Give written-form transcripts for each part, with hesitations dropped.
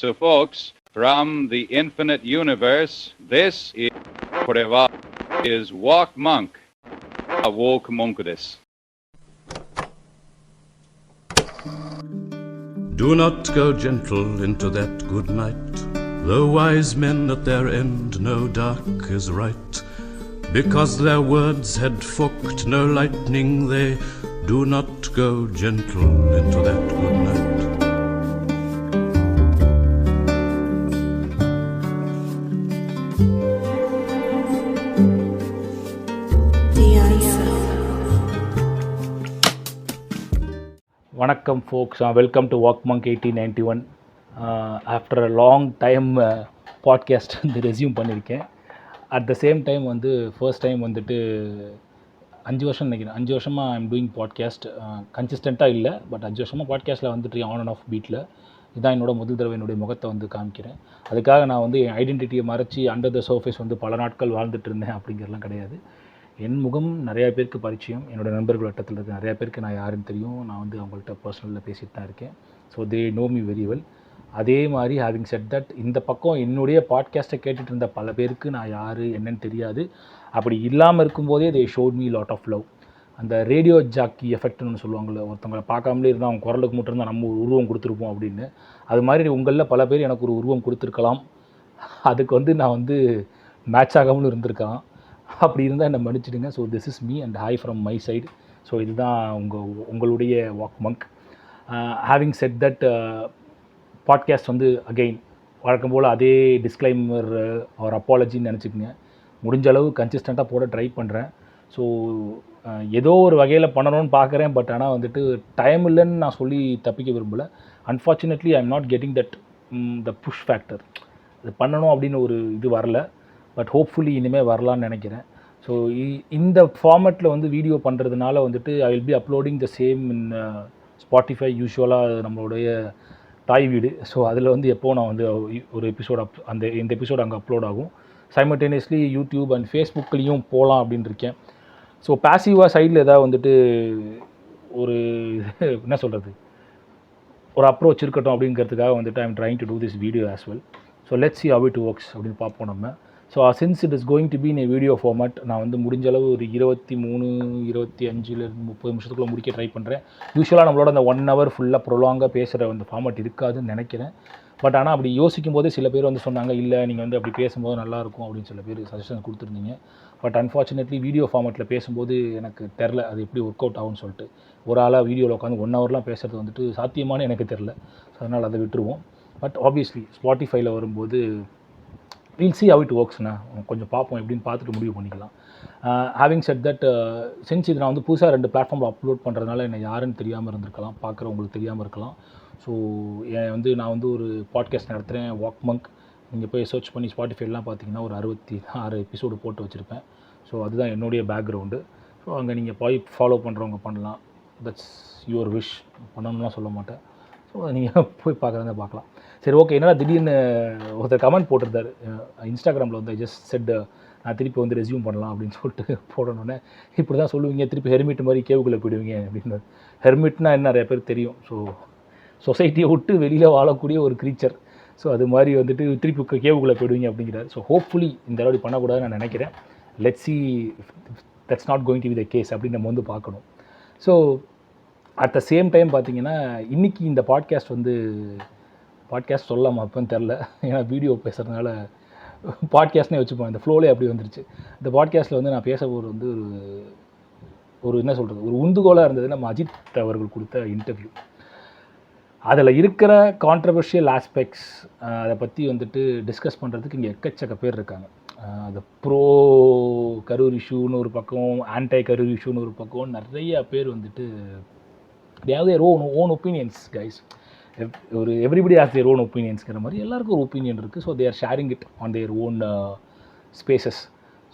So folks, from the infinite universe, this is Walk Monk, a Walk Monkudis. Do not go gentle into that good night. The wise men at their end know dark is right. Because their words had forked no lightning, they do not go gentle into that good night. Vanakkam folks, welcome to Walk Monk 1891. After a long time podcast வந்து resume பண்ணியிருக்கேன். At the same time வந்து first time வந்துட்டு 5 வருஷம் நினைக்கிறேன். 5 வருஷமாக I'm doing podcast. கன்சிஸ்டண்ட்டாக இல்லை, but 5 வருஷமாக பாட்காஸ்ட்டில் வந்துட்டு ஆன் அண்ட் ஆஃப் பீட்டில் இதான் என்னோட முதல் தடவை என்னுடைய முகத்தை வந்து காமிக்கிறேன். அதுக்காக நான் வந்து என் ஐடென்டிட்டியை மறைச்சி அண்டர் த சர்ஃபேஸ் வந்து பல நாட்கள் வாழ்ந்துட்டு இருந்தேன் அப்படிங்கிறலாம் கிடையாது. என் முகம் நிறையா பேருக்கு பரிச்சயம். என்னோடய நண்பர்கள் வட்டத்தில் இருக்க நிறையா பேருக்கு நான் யாருன்னு தெரியும். நான் வந்து அவங்கள்ட்ட பர்சனலில் பேசிட்டு தான் இருக்கேன். So they know me very well. அதே மாதிரி ஹேவிங் செட் தட், இந்த பக்கம் என்னுடைய பாட்காஸ்ட்டை கேட்டுட்டு இருந்த பல பேருக்கு நான் யார் என்னன்னு தெரியாது. அப்படி இல்லாமல் இருக்கும்போதே they showed me lot of love. அந்த ரேடியோ ஜாக்கி எஃபெக்ட்னு சொல்லுவாங்கள்ல, ஒருத்தவங்களை பார்க்காமலே இருந்தால் அவங்க குரலுக்கு மட்டும் இருந்தால் நம்ம ஒரு உருவம் கொடுத்துருப்போம் அப்படின்னு. அது மாதிரி உங்களில் பல பேர் எனக்கு ஒரு உருவம் கொடுத்துருக்கலாம். அதுக்கு வந்து நான் வந்து மேட்ச் ஆகாமலும் இருந்திருக்கான். அப்படி இருந்தால் என்னை மன்னிச்சிடுங்க. So this is me and hi from my side. So இதுதான் உங்களுடைய walk monk. Having said that, podcast வந்து அகெயின் வழக்கம் போல் அதே டிஸ்க்ளைமர் ஒரு அப்பாலஜின்னு நினச்சிக்கோங்க. முடிஞ்ச அளவு கன்சிஸ்டண்ட்டாக போட ட்ரை பண்ணுறேன். ஸோ ஏதோ ஒரு வகையில் பண்ணணும்னு பார்க்குறேன். பட் ஆனால் வந்துட்டு டைம் இல்லைன்னு நான் சொல்லி தப்பிக்க விரும்பலை. Unfortunately I am not getting that the push factor. அது பண்ணணும் அப்படின்னு ஒரு இது வரல. பட் ஹோப்ஃபுல்லி இனிமேல் வரலான்னு நினைக்கிறேன். ஸோ இந்த ஃபார்மேட்டில் வந்து வீடியோ பண்ணுறதுனால வந்துட்டு ஐ will B uploading the same in Spotify. யூஸ்வலாக நம்மளுடைய தாய் வீடு. ஸோ அதில் வந்து எப்போது நான் வந்து ஒரு எபிசோட் இந்த எபிசோட் அங்கே அப்லோட் ஆகும். சைமல்டேனியஸ்லி யூடியூப் அண்ட் ஃபேஸ்புக்லேயும் போகலாம் அப்படின்னு இருக்கேன். ஸோ பேசிவாக சைடில் ஏதாவது வந்துட்டு ஒரு என்ன சொல்கிறது, ஒரு அப்ரோச் இருக்கட்டும் அப்படிங்கிறதுக்காக வந்துட்டு I am trying to do this video as well. So let's see how it works அப்படின்னு பார்ப்போம் நம்ம. So since it is going to be in A video format, நான் வந்து முடிஞ்ச அளவு ஒரு 25-30 நிமிஷத்துக்குள்ளே முடிக்க ட்ரை பண்ணுறேன். யூஸ்வலாக நம்மளோட அந்த 1 hour ஃபுல்லாக ப்ரொலாங்காக பேசுகிற அந்த ஃபார்மேட் இருக்காதுன்னு நினைக்கிறேன். பட் ஆனால் அப்படி யோசிக்கும் போதே சில பேர் வந்து சொன்னாங்க, இல்லை நீங்கள் வந்து அப்படி பேசும்போது நல்லாயிருக்கும் அப்படின்னு சில பேர் சஜஷன் கொடுத்துருந்தீங்க. பட் அன்ஃபார்ச்சுனேட்லி வீடியோ ஃபார்மேட்டில் பேசும்போது எனக்கு தெரில அது எப்படி ஒர்க் அவுட் ஆகும்னு சொல்லிட்டு. ஒரு ஆளாக வீடியோவில் உட்காந்து 1 hourலாம் பேசுகிறது வந்துட்டு சாத்தியமானு எனக்கு தெரில. ஸோ அதனால் அதை விட்டுருவோம். பட் ஆப்வியஸ்லி ஸ்பாட்டிஃபைல வரும்போது we'll see how it worksண்ணா. கொஞ்சம் பார்ப்போம், எப்படின்னு பார்த்துட்டு முடிவு பண்ணிக்கலாம். ஹேவிங் செட் தட், சின்ஸ் இது நான் வந்து புதுசாக 2 பிளாட்ஃபார்மில் அப்லோட் பண்ணுறதுனால என்னை யாருன்னு தெரியாமல் இருந்திருக்கலாம், பார்க்குறவங்களுக்கு தெரியாமல் இருக்கலாம். ஸோ நான் வந்து ஒரு பாட்காஸ்ட் நடத்துகிறேன், வாக் மங்க். நீங்கள் போய் சர்ச் பண்ணி ஸ்பாட்டிஃபைலாம் பார்த்தீங்கன்னா ஒரு 66 எபிசோடு போட்டு வச்சுருப்பேன். ஸோ அதுதான் என்னுடைய பேக்ரவுண்டு. ஸோ அங்கே நீங்கள் போய் ஃபாலோ பண்ணுறவங்க பண்ணலாம். That's your wish. பண்ணணும்லாம் சொல்ல மாட்டேன். ஸோ நீங்கள் போய் பார்க்குறதா பார்க்கலாம். சரி, ஓகே. என்னடா திடீர்னு ஒருத்தர் கமெண்ட் போட்டிருந்தார் இன்ஸ்டாகிராமில் வந்து, ஐ ஜஸ்ட் செட் நான் திருப்பி வந்து ரெஸ்யூம் பண்ணலாம் அப்படின்னு சொல்லிட்டு போடணுன்னே, இப்படி தான் சொல்லுவீங்க, திருப்பி ஹெர்மிட் மாதிரி கேவுக்குள்ளே போயிடுவீங்க அப்படின்னு. ஹெர்மிட்னா என்ன நிறைய பேர் தெரியும். ஸோ சொசைட்டியை விட்டு வெளியில் வாழக்கூடிய ஒரு க்ரீச்சர். ஸோ அது மாதிரி வந்துட்டு திருப்பி கேவுக்குள்ளே போயிடுவீங்க அப்படிங்கிறார். ஸோ ஹோப்ஃபுல்லி இந்த அளவு பண்ணக்கூடாதுன்னு நான் நினைக்கிறேன். Let's see that's not going to be the case அப்படின்னு நம்ம வந்து பார்க்கணும். So at the same time பார்த்தீங்கன்னா, இன்றைக்கி இந்த பாட்காஸ்ட் சொல்லலாமா அப்போன்னு தெரில. ஏன்னா வீடியோ பேசுகிறதுனால பாட்காஸ்ட்னே வச்சுப்போம். இந்த ஃப்ளோலே அப்படி வந்துருச்சு. இந்த பாட்காஸ்ட்டில் வந்து நான் பேச வந்து ஒரு என்ன சொல்கிறது, ஒரு உந்துகோலாக இருந்தது நம்ம அஜித் அவர்கள் கொடுத்த இன்டர்வியூ. அதில் இருக்கிற கான்ட்ரவர்ஷியல் ஆஸ்பெக்ட்ஸ் அதை பற்றி வந்துட்டு டிஸ்கஸ் பண்ணுறதுக்கு இங்கே எக்கச்சக்க பேர் இருக்காங்க. அது ப்ரோ கரூர் இஷ்யூன்னு ஒரு பக்கம், ஆன்டை கரூர் இஷ்யூன்னு ஒரு பக்கம், நிறைய பேர் வந்துட்டு they have their own opinions guys. ஒரு எவ்ரிபடி ஹேஸ் தேர் ஓன் ஒப்பீனியன்ஸ்ங்கிற மாதிரி எல்லாருக்கும் ஒரு ஒப்பீனியன் இருக்குது. So they're sharing it on their own spaces.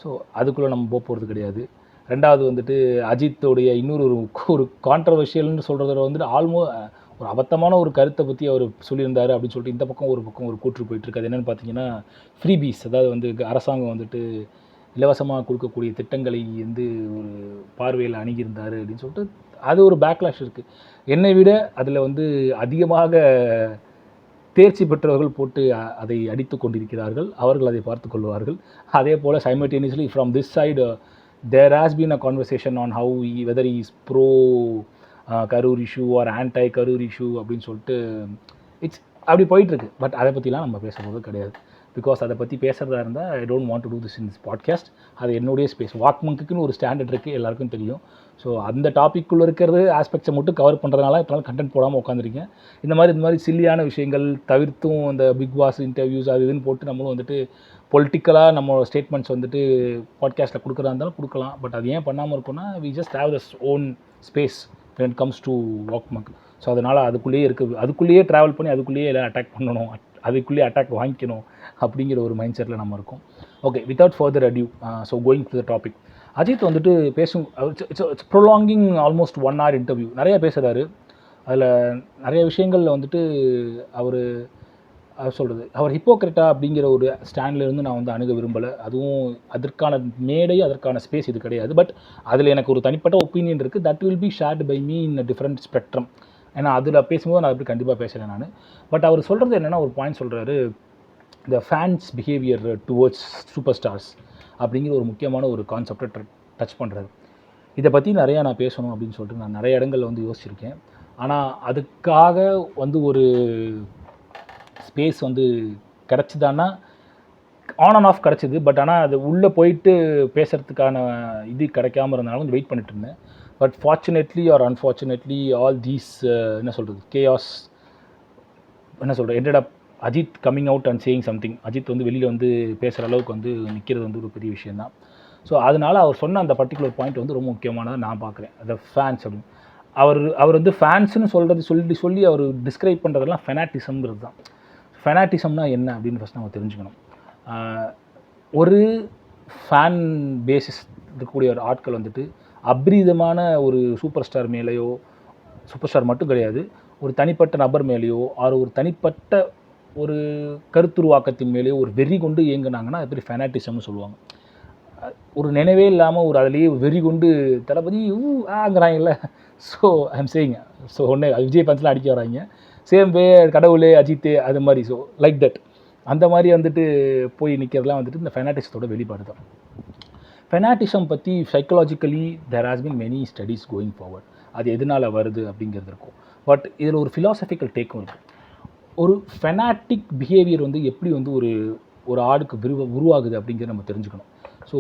So அதுக்குள்ளே நம்ம போகிறது கிடையாது. ரெண்டாவது வந்துட்டு அஜித்தோடைய இன்னொரு ஒரு கான்ட்ரவர்ஷியல்னு சொல்கிறத வந்துட்டு ஒரு அபத்தமான ஒரு கருத்தை பற்றி அவர் சொல்லியிருந்தார் அப்படின்னு சொல்லிட்டு இந்த பக்கம் ஒரு கூற்று போயிட்டுருக்கு. அது என்னென்னு பார்த்தீங்கன்னா, ஃப்ரீபீஸ், அதாவது வந்து அரசாங்கம் வந்துட்டு இலவசமாக கொடுக்கக்கூடிய திட்டங்களை வந்து ஒரு பார்வையில் அணுகியிருந்தார் அப்படின்னு சொல்லிட்டு அது ஒரு பேக்லாஷ் இருக்குது. என்னை விட அதில் வந்து அதிகமாக தேர்ச்சி பெற்றவர்கள் போட்டு அதை அடித்து கொண்டிருக்கிறார்கள். அவர்கள் அதை பார்த்து கொள்வார்கள். அதே போல் simultaneously from this side there has been a conversation on how whether is pro Karur issue or anti Karur issue அப்படின்னு சொல்லிட்டு இட்ஸ் அப்படி போயிட்டுருக்கு. பட் அதை பற்றிலாம் நம்ம பேசும்போது கிடையாது. பிகாஸ் அதை பற்றி பேசுகிறதா இருந்தால் ஐ don't want to do this in this podcast. அது என்னுடைய ஸ்பேஸ். வாக்மங்க்குன்னு ஒரு ஸ்டாண்டர்ட் இருக்குது, எல்லாருக்கும் தெரியும். ஸோ அந்த டாப்பிக்குள்ளே இருக்கிறது ஆஸ்பெக்ட்ஸை மட்டும் கவர் பண்ணுறதுனால இப்போ கண்டென்ட் போடாமல் உட்காந்துருக்கேன். இந்த மாதிரி சில்லியான விஷயங்கள் தவிர்த்தும் இந்த பிக் பாஸ் இன்டர்வியூஸ் அது இதுன்னு போட்டு நம்மளும் வந்துட்டு பொலிட்டிக்கலாக நம்ம ஸ்டேட்மெண்ட்ஸ் வந்துட்டு பாட்காஸ்ட்டில் கொடுக்குறதா இருந்தாலும் கொடுக்கலாம். பட் அது ஏன் பண்ணாமல் இருக்கோன்னா we just have thus own space when it comes to வாக்மங்க். ஸோ அதனால் அதுக்குள்ளேயே இருக்குது, அதுக்குள்ளேயே ட்ராவல் பண்ணி அதுக்குள்ளேயே எல்லாம் அட்டாக் பண்ணணும், அதுக்குள்ளேயே அட்டாக் வாங்கிக்கணும் அப்படிங்கிற ஒரு மைண்ட் செட்டில் நம்ம இருக்கோம். Okay, without further adieu, so going to the topic. Ajith வந்துட்டு பேசும், it's prolonging almost 1 hour interview. நிறையா பேசுகிறாரு. அதில் நிறைய விஷயங்களில் வந்துட்டு அவர் ஹிப்போக்ரேட்டா அப்படிங்கிற ஒரு ஸ்டாண்ட்லேருந்து நான் வந்து அணுக விரும்பலை. அதுவும் அதற்கான மேடை, அதற்கான ஸ்பேஸ் இது கிடையாது. பட் அதில் எனக்கு ஒரு தனிப்பட்ட ஒப்பீனியன் இருக்குது. That will be shared by me in different spectrum. ஏன்னா அதில் பேசும்போது நான் அப்படி கண்டிப்பாக பேசுகிறேன் நான். பட் அவர் சொல்கிறது என்னென்னா, ஒரு பாயிண்ட் சொல்கிறாரு, the fans behaviour towards super stars அப்படிங்கிற ஒரு முக்கியமான ஒரு கான்செப்டை டச் பண்ணுறாரு. இதை பற்றி நிறையா நான் பேசணும் அப்படின்னு சொல்லிட்டு நான் நிறைய இடங்களில் வந்து யோசிச்சிருக்கேன். ஆனால் அதுக்காக வந்து ஒரு ஸ்பேஸ் வந்து கிடச்சிதான்னா ஆன் அண்ட் ஆஃப் கிடச்சிது. பட் ஆனால் அது உள்ளே போயிட்டு பேசுகிறதுக்கான இது கிடைக்காம இருந்தாலும் கொஞ்சம் வெயிட் பண்ணிட்டு இருந்தேன். But fortunately or unfortunately all these என்ன சொல்கிறது chaos ended up Ajith coming out and saying something. Ajith வந்து வெளியில் வந்து பேசுகிற அளவுக்கு வந்து நிற்கிறது வந்து ஒரு பெரிய விஷயந்தான். ஸோ அதனால் அவர் சொன்ன அந்த பர்டிகுலர் பாயிண்ட் வந்து ரொம்ப முக்கியமானதாக நான் பார்க்குறேன். அந்த ஃபேன்ஸ் அப்படின்னு அவர் வந்து ஃபேன்ஸ்னு சொல்லி அவர் டிஸ்கிரைப் பண்ணுறதெல்லாம் ஃபெனாட்டிசம்ங்கிறது தான். ஃபெனாட்டிசம்னா என்ன அப்படின்னு ஃபஸ்ட் நம்ம தெரிஞ்சுக்கணும். ஒரு ஃபேன் பேசிஸ் இருக்கக்கூடிய ஒரு ஆட்கள் வந்துட்டு அப்ரீதமான ஒரு சூப்பர் ஸ்டார் மேலேயோ, சூப்பர் ஸ்டார் மட்டும் கிடையாது, ஒரு தனிப்பட்ட நபர் மேலேயோ ஒரு தனிப்பட்ட ஒரு கருத்துருவாக்கத்தின் மேலேயோ ஒரு வெறி கொண்டு இயங்குனாங்கன்னா அது பேர் ஃபெனாட்டிசம்னு சொல்லுவாங்க. ஒரு நினைவே இல்லாமல் ஒரு அதிலேயே வெறி கொண்டு தளபதி ஆங்கிறாங்கல்ல. So I am saying, so ஒன்று விஜய் பஞ்சில் அடிக்க வராங்க, சேம் வே கடவுளே அஜித்தே அது மாதிரி. ஸோ லைக் தட் அந்த மாதிரி வந்துட்டு போய் நிற்கிறதுலாம் வந்துட்டு இந்த ஃபெனாட்டிசத்தோட வெளிப்பாடு தான். ஃபெனாட்டிசம் பற்றி psychologically there has been many studies going forward. அது எதனால் வருது அப்படிங்கிறது இருக்கும். பட் இதில் ஒரு ஃபிலாசபிக்கல் டேக்கும் இருக்குது. ஒரு ஃபெனாட்டிக் பிஹேவியர் வந்து எப்படி வந்து ஒரு ஆடுக்கு உருவாகுது அப்படிங்கிறத நம்ம தெரிஞ்சுக்கணும். ஸோ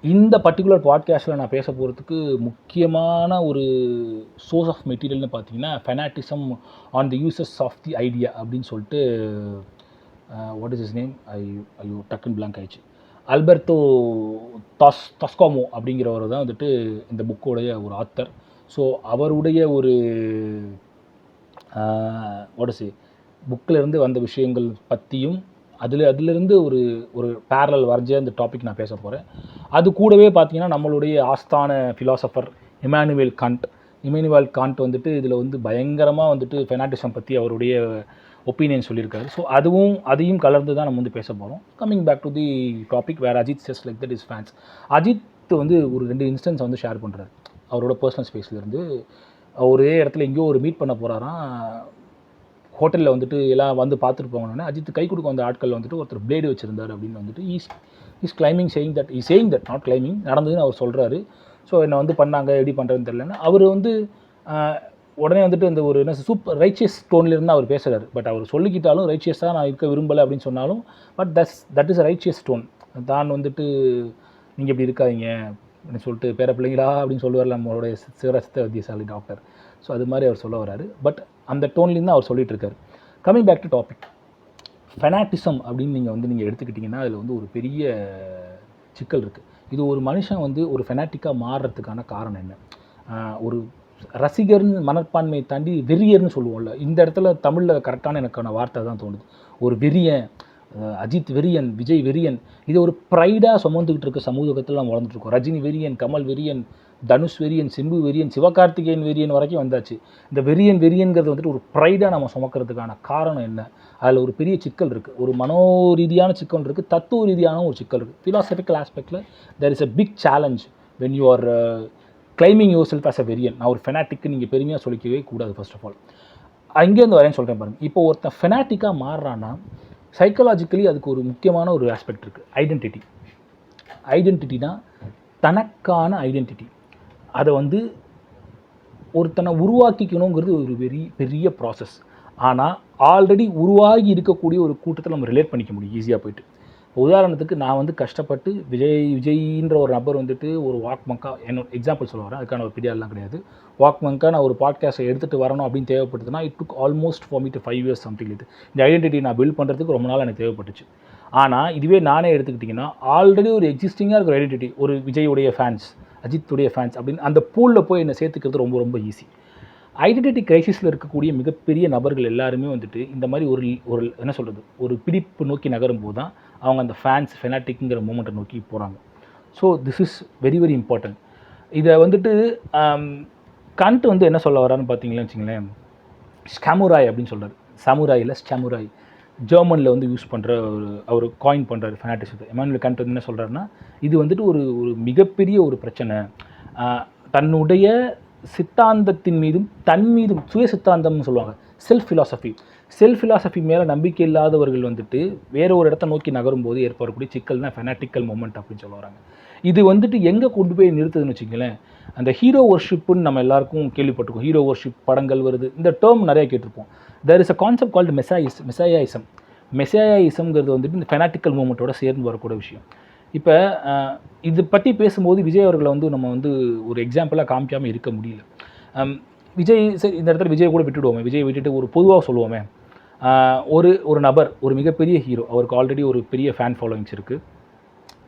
இந்த பர்டிகுலர் பாட்காஸ்ட்டில் நான் பேச போகிறதுக்கு முக்கியமான ஒரு சோர்ஸ் ஆஃப் மெட்டீரியல்னு பார்த்தீங்கன்னா fanaticism on the uses of the idea அப்படின்னு சொல்லிட்டு வாட் இஸ் இஸ் நேம் ஐயோ டக்குன்னு பிளாங்க் ஆயிடுச்சு. அல்பர்டோ டஸ்காமோ அப்படிங்கிறவர் தான் வந்துட்டு இந்த புக்கோடைய ஒரு ஆத்தர். ஸோ அவருடைய ஒரு புக்கிலேருந்து வந்த விஷயங்கள் பற்றியும் அதிலிருந்து ஒரு பேரலல் வரைஞ்ச இந்த டாபிக் நான் பேச போகிறேன். அது கூடவே பார்த்தீங்கன்னா நம்மளுடைய ஆஸ்தான ஃபிலாசபர் இமானுவேல் காண்ட் வந்துட்டு இதில் வந்து பயங்கரமாக வந்துட்டு ஃபெனாட்டிசம் பற்றி அவருடைய ஒப்பீனியன் சொல்லியிருக்காரு. ஸோ அதையும் கலந்து தான் நம்ம வந்து பேச போகிறோம். Coming back to the topic where Ajith says like that is fans. Ajith வந்து ஒரு 2 இன்ஸ்டன்ஸ் வந்து ஷேர் பண்ணுறாரு அவரோட பர்சனல் ஸ்பேஸ்லேருந்து. ஒரே இடத்துல எங்கேயோ ஒரு மீட் பண்ண போகிறாராம். ஹோட்டலில் வந்துட்டு எல்லாம் வந்து பார்த்துட்டு போங்கன்னு அஜித் கை கொடுக்க வந்த ஆட்கள் வந்துட்டு ஒருத்தர் பிளேடு வச்சுருந்தார் அப்படின்னு வந்துட்டு is claiming saying that not claiming நடந்ததுன்னு அவர் சொல்கிறாரு. ஸோ என்னை வந்து பண்ணாங்க, எப்படி பண்ணுறதுன்னு தெரியலன்னு அவர் வந்து உடனே வந்துட்டு இந்த ஒரு என்ன சூப்பர் ரைச்சியஸ் டோன்லேருந்து அவர் பேசுகிறார். பட் அவர் சொல்லிக்கிட்டாலும் ரைச்சியஸாக நான் இருக்க விரும்பலை அப்படின்னு சொன்னாலும் but that is a righteous tone. தான் வந்துட்டு நீங்கள் இப்படி இருக்காதீங்க அப்படின்னு சொல்லிட்டு பேர பிள்ளைங்களா அப்படின்னு சொல்லுவார் நம்மளுடைய சிவரசித்த வைத்தியசாலி டாக்டர். ஸோ அது மாதிரி அவர் சொல்ல வராரு. பட் அந்த டோன்லேருந்து அவர் சொல்லிட்டு இருக்காரு. Coming back to topic, fanaticism அப்படின்னு நீங்கள் எடுத்துக்கிட்டிங்கன்னா அதில் வந்து ஒரு பெரிய சிக்கல் இருக்குது. இது ஒரு மனுஷன் வந்து ஒரு ஃபெனாட்டிக்காக மாறுறதுக்கான காரணம் என்ன? ஒரு ரசிகர்னு மனப்பான்மையை தாண்டி வெறியர்னு சொல்லுவோம்ல, இந்த இடத்துல தமிழில் கரெக்டான எனக்கான வார்த்தை தான் தோணுது. ஒரு வெறியன், அஜித் வெறியன், விஜய் வெறியன், இது ஒரு ப்ரைடாக சுமந்துக்கிட்டு இருக்க சமூகத்தில் நம்ம வளர்ந்துட்டுருக்கோம். ரஜினி வெறியன், கமல் வெறியன், தனுஷ் வெறியன், சிம்பு வெறியன், சிவகார்த்திகேயன் வெறியன் வரைக்கும் வந்தாச்சு. இந்த வெறியன்கிறது வந்துட்டு ஒரு ப்ரைடாக நம்ம சுமக்கிறதுக்கான காரணம் என்ன? அதில் ஒரு பெரிய சிக்கல் இருக்குது. ஒரு மனோரீதியான சிக்கல் இருக்குது, தத்துவ ரீதியான ஒரு சிக்கல் இருக்குது. ஃபிலாசபிக்கல் ஆஸ்பெக்டில் there is a big challenge when you are claiming your self as a வெறியன். நான் ஒரு ஃபெனாட்டிக்கு நீங்கள் பெருமையாக சொல்லிக்கவே கூடாது. ஃபர்ஸ்ட் ஆஃப் ஆல் அங்கேருந்து வரேன்னு சொல்கிறேன் பாருங்கள். இப்போ ஒருத்தன் ஃபெனாட்டிக்காக மாறுறான்னா சைக்காலஜிக்கலி அதுக்கு ஒரு முக்கியமான ஒரு ஆஸ்பெக்ட் இருக்குது, ஐடென்டிட்டி. ஐடென்டிட்டினா தனக்கான ஐடென்டிட்டி. அதை வந்து ஒருத்தனை உருவாக்கிக்கணுங்கிறது ஒரு பெரிய ப்ராசஸ். ஆனால் ஆல்ரெடி உருவாகி இருக்கக்கூடிய ஒரு கூட்டத்தில் நம்ம ரிலேட் பண்ணிக்க முடியும் ஈஸியாக போய்ட்டு. உதாரணத்துக்கு நான் வந்து கஷ்டப்பட்டு விஜய்ன்ற ஒரு நபர் வந்துட்டு ஒரு வாக் மங்கா, என்னோட எக்ஸாம்பிள் சொல்ல வரேன், அதுக்கான ஒரு பீடியாலாம் கிடையாது. வாக் மங்கா நான் ஒரு பாட்காஸ்ட்டை எடுத்துகிட்டு வரணும் அப்படின்னு தேவைப்பட்டதுன்னா it took almost for me to 5 years something. இந்த ஐடென்டிட்டி நான் பில்ட் பண்ணுறதுக்கு ரொம்ப நாள் எனக்கு தேவைப்பட்டுச்சு. ஆனால் இதுவே நானே எடுத்துக்கிட்டிங்கன்னா ஆல்ரெடி ஒரு எக்ஸிஸ்டிங்காக இருக்கிற ஐடென்டிட்டி, ஒரு விஜயுடைய ஃபேன்ஸ், அஜித்துடைய ஃபேன்ஸ் அப்படின்னு அந்த பூலில் போய் என்னை சேர்த்துக்கிறது ரொம்ப ரொம்ப ஈஸி. ஐடென்டிட்டி கிரைசிஸில் இருக்கக்கூடிய மிகப்பெரிய நபர்கள் எல்லாருமே வந்துட்டு இந்த மாதிரி ஒரு என்ன சொல்கிறது, ஒரு பிடிப்பு நோக்கி நகரும் போது தான் அவங்க அந்த ஃபெனாட்டிக்குங்கிற மூமெண்ட்டை நோக்கி போகிறாங்க. So this is very very important. இதை வந்துட்டு கண்ட் வந்து என்ன சொல்ல வரான்னு பார்த்தீங்களேன்னு வச்சுங்களேன், ஸ்கேமுராய் அப்படின்னு சொல்கிறார். சாமுராய் இல்லை, ஸ்கேமுராய். ஜெர்மனில் வந்து யூஸ் பண்ணுற அவர் காயின் பண்ணுறாரு ஃபெனாட்டிசத்தை. எமானுவேல் கண்ட் வந்து என்ன சொல்கிறாருன்னா, இது வந்துட்டு ஒரு மிகப்பெரிய ஒரு பிரச்சனை. தன்னுடைய சித்தாந்தத்தின் மீதும் தன் மீதும் சுய சித்தாந்தம்னு சொல்லுவாங்க, செல்ஃப் ஃபிலாசபி மேலே நம்பிக்கை இல்லாதவர்கள் வந்துட்டு வேறு ஒரு இடத்த நோக்கி நகரும்போது ஏற்படக்கூடிய சிக்கல் தான் ஃபெனாட்டிக்கல் மூமெண்ட் அப்படின்னு சொல்ல வராங்க. இது வந்துட்டு எங்கே கொண்டு போய் நிறுத்துதுன்னு வச்சுங்களேன், அந்த ஹீரோ வர்ஷிப்புன்னு நம்ம எல்லாருக்கும் கேள்விப்பட்டிருக்கோம். ஹீரோ வர்ஷிப் படங்கள் வருது, இந்த டேர்ம் நிறைய கேட்டிருப்போம். There is a concept called மெசாயாயிசம்ங்கிறது வந்துட்டு இந்த ஃபெனாட்டிக்கல் மூமெண்ட்டோட சேர்ந்து வரக்கூடிய விஷயம். இப்போ இது பற்றி பேசும்போது விஜய் அவர்களை வந்து நம்ம வந்து ஒரு எக்ஸாம்பிளாக காமிக்காமல் இருக்க முடியல. விஜய் சரி, இந்த இடத்துல விஜய் கூட விட்டுடுவோமே, விஜய் விட்டுட்டு ஒரு பொதுவாக சொல்லுவோமே, ஒரு நபர், ஒரு மிகப்பெரிய ஹீரோ, அவருக்கு ஆல்ரெடி ஒரு பெரிய ஃபேன் ஃபாலோவிங்ஸ் இருக்குது.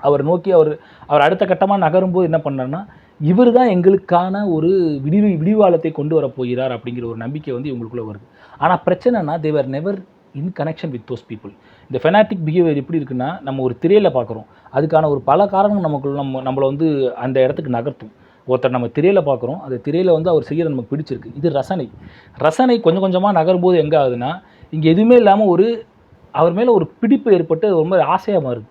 அவர் நோக்கி அவர் அடுத்த கட்டமாக நகரும்போது என்ன பண்ணார்னா, இவர் தான் எங்களுக்கான ஒரு விடிவாளத்தை கொண்டு வரப்போகிறார் அப்படிங்கிற ஒரு நம்பிக்கை வந்து இவங்களுக்குள்ளே வருது. ஆனால் பிரச்சனைனா they were never in connection with those people. இந்த ஃபெனாட்டிக் பிஹேவியர் எப்படி இருக்குன்னா, நம்ம ஒரு திரையில் பார்க்குறோம், அதுக்கான ஒரு பல காரணங்கள் நம்மளை வந்து அந்த இடத்துக்கு நகர்த்தும். ஒருத்தர் நம்ம திரையில் பார்க்குறோம், அந்த திரையில் வந்து அவர் செய்கிற நமக்கு பிடிச்சிருக்கு, இது ரசனை கொஞ்சம் கொஞ்சமாக நகரும்போது எங்கே ஆகுதுன்னா, இங்கே எதுவுமே இல்லாமல் அவர் மேலே ஒரு பிடிப்பு ஏற்பட்டு ரொம்ப ஆசையாக மாறுது.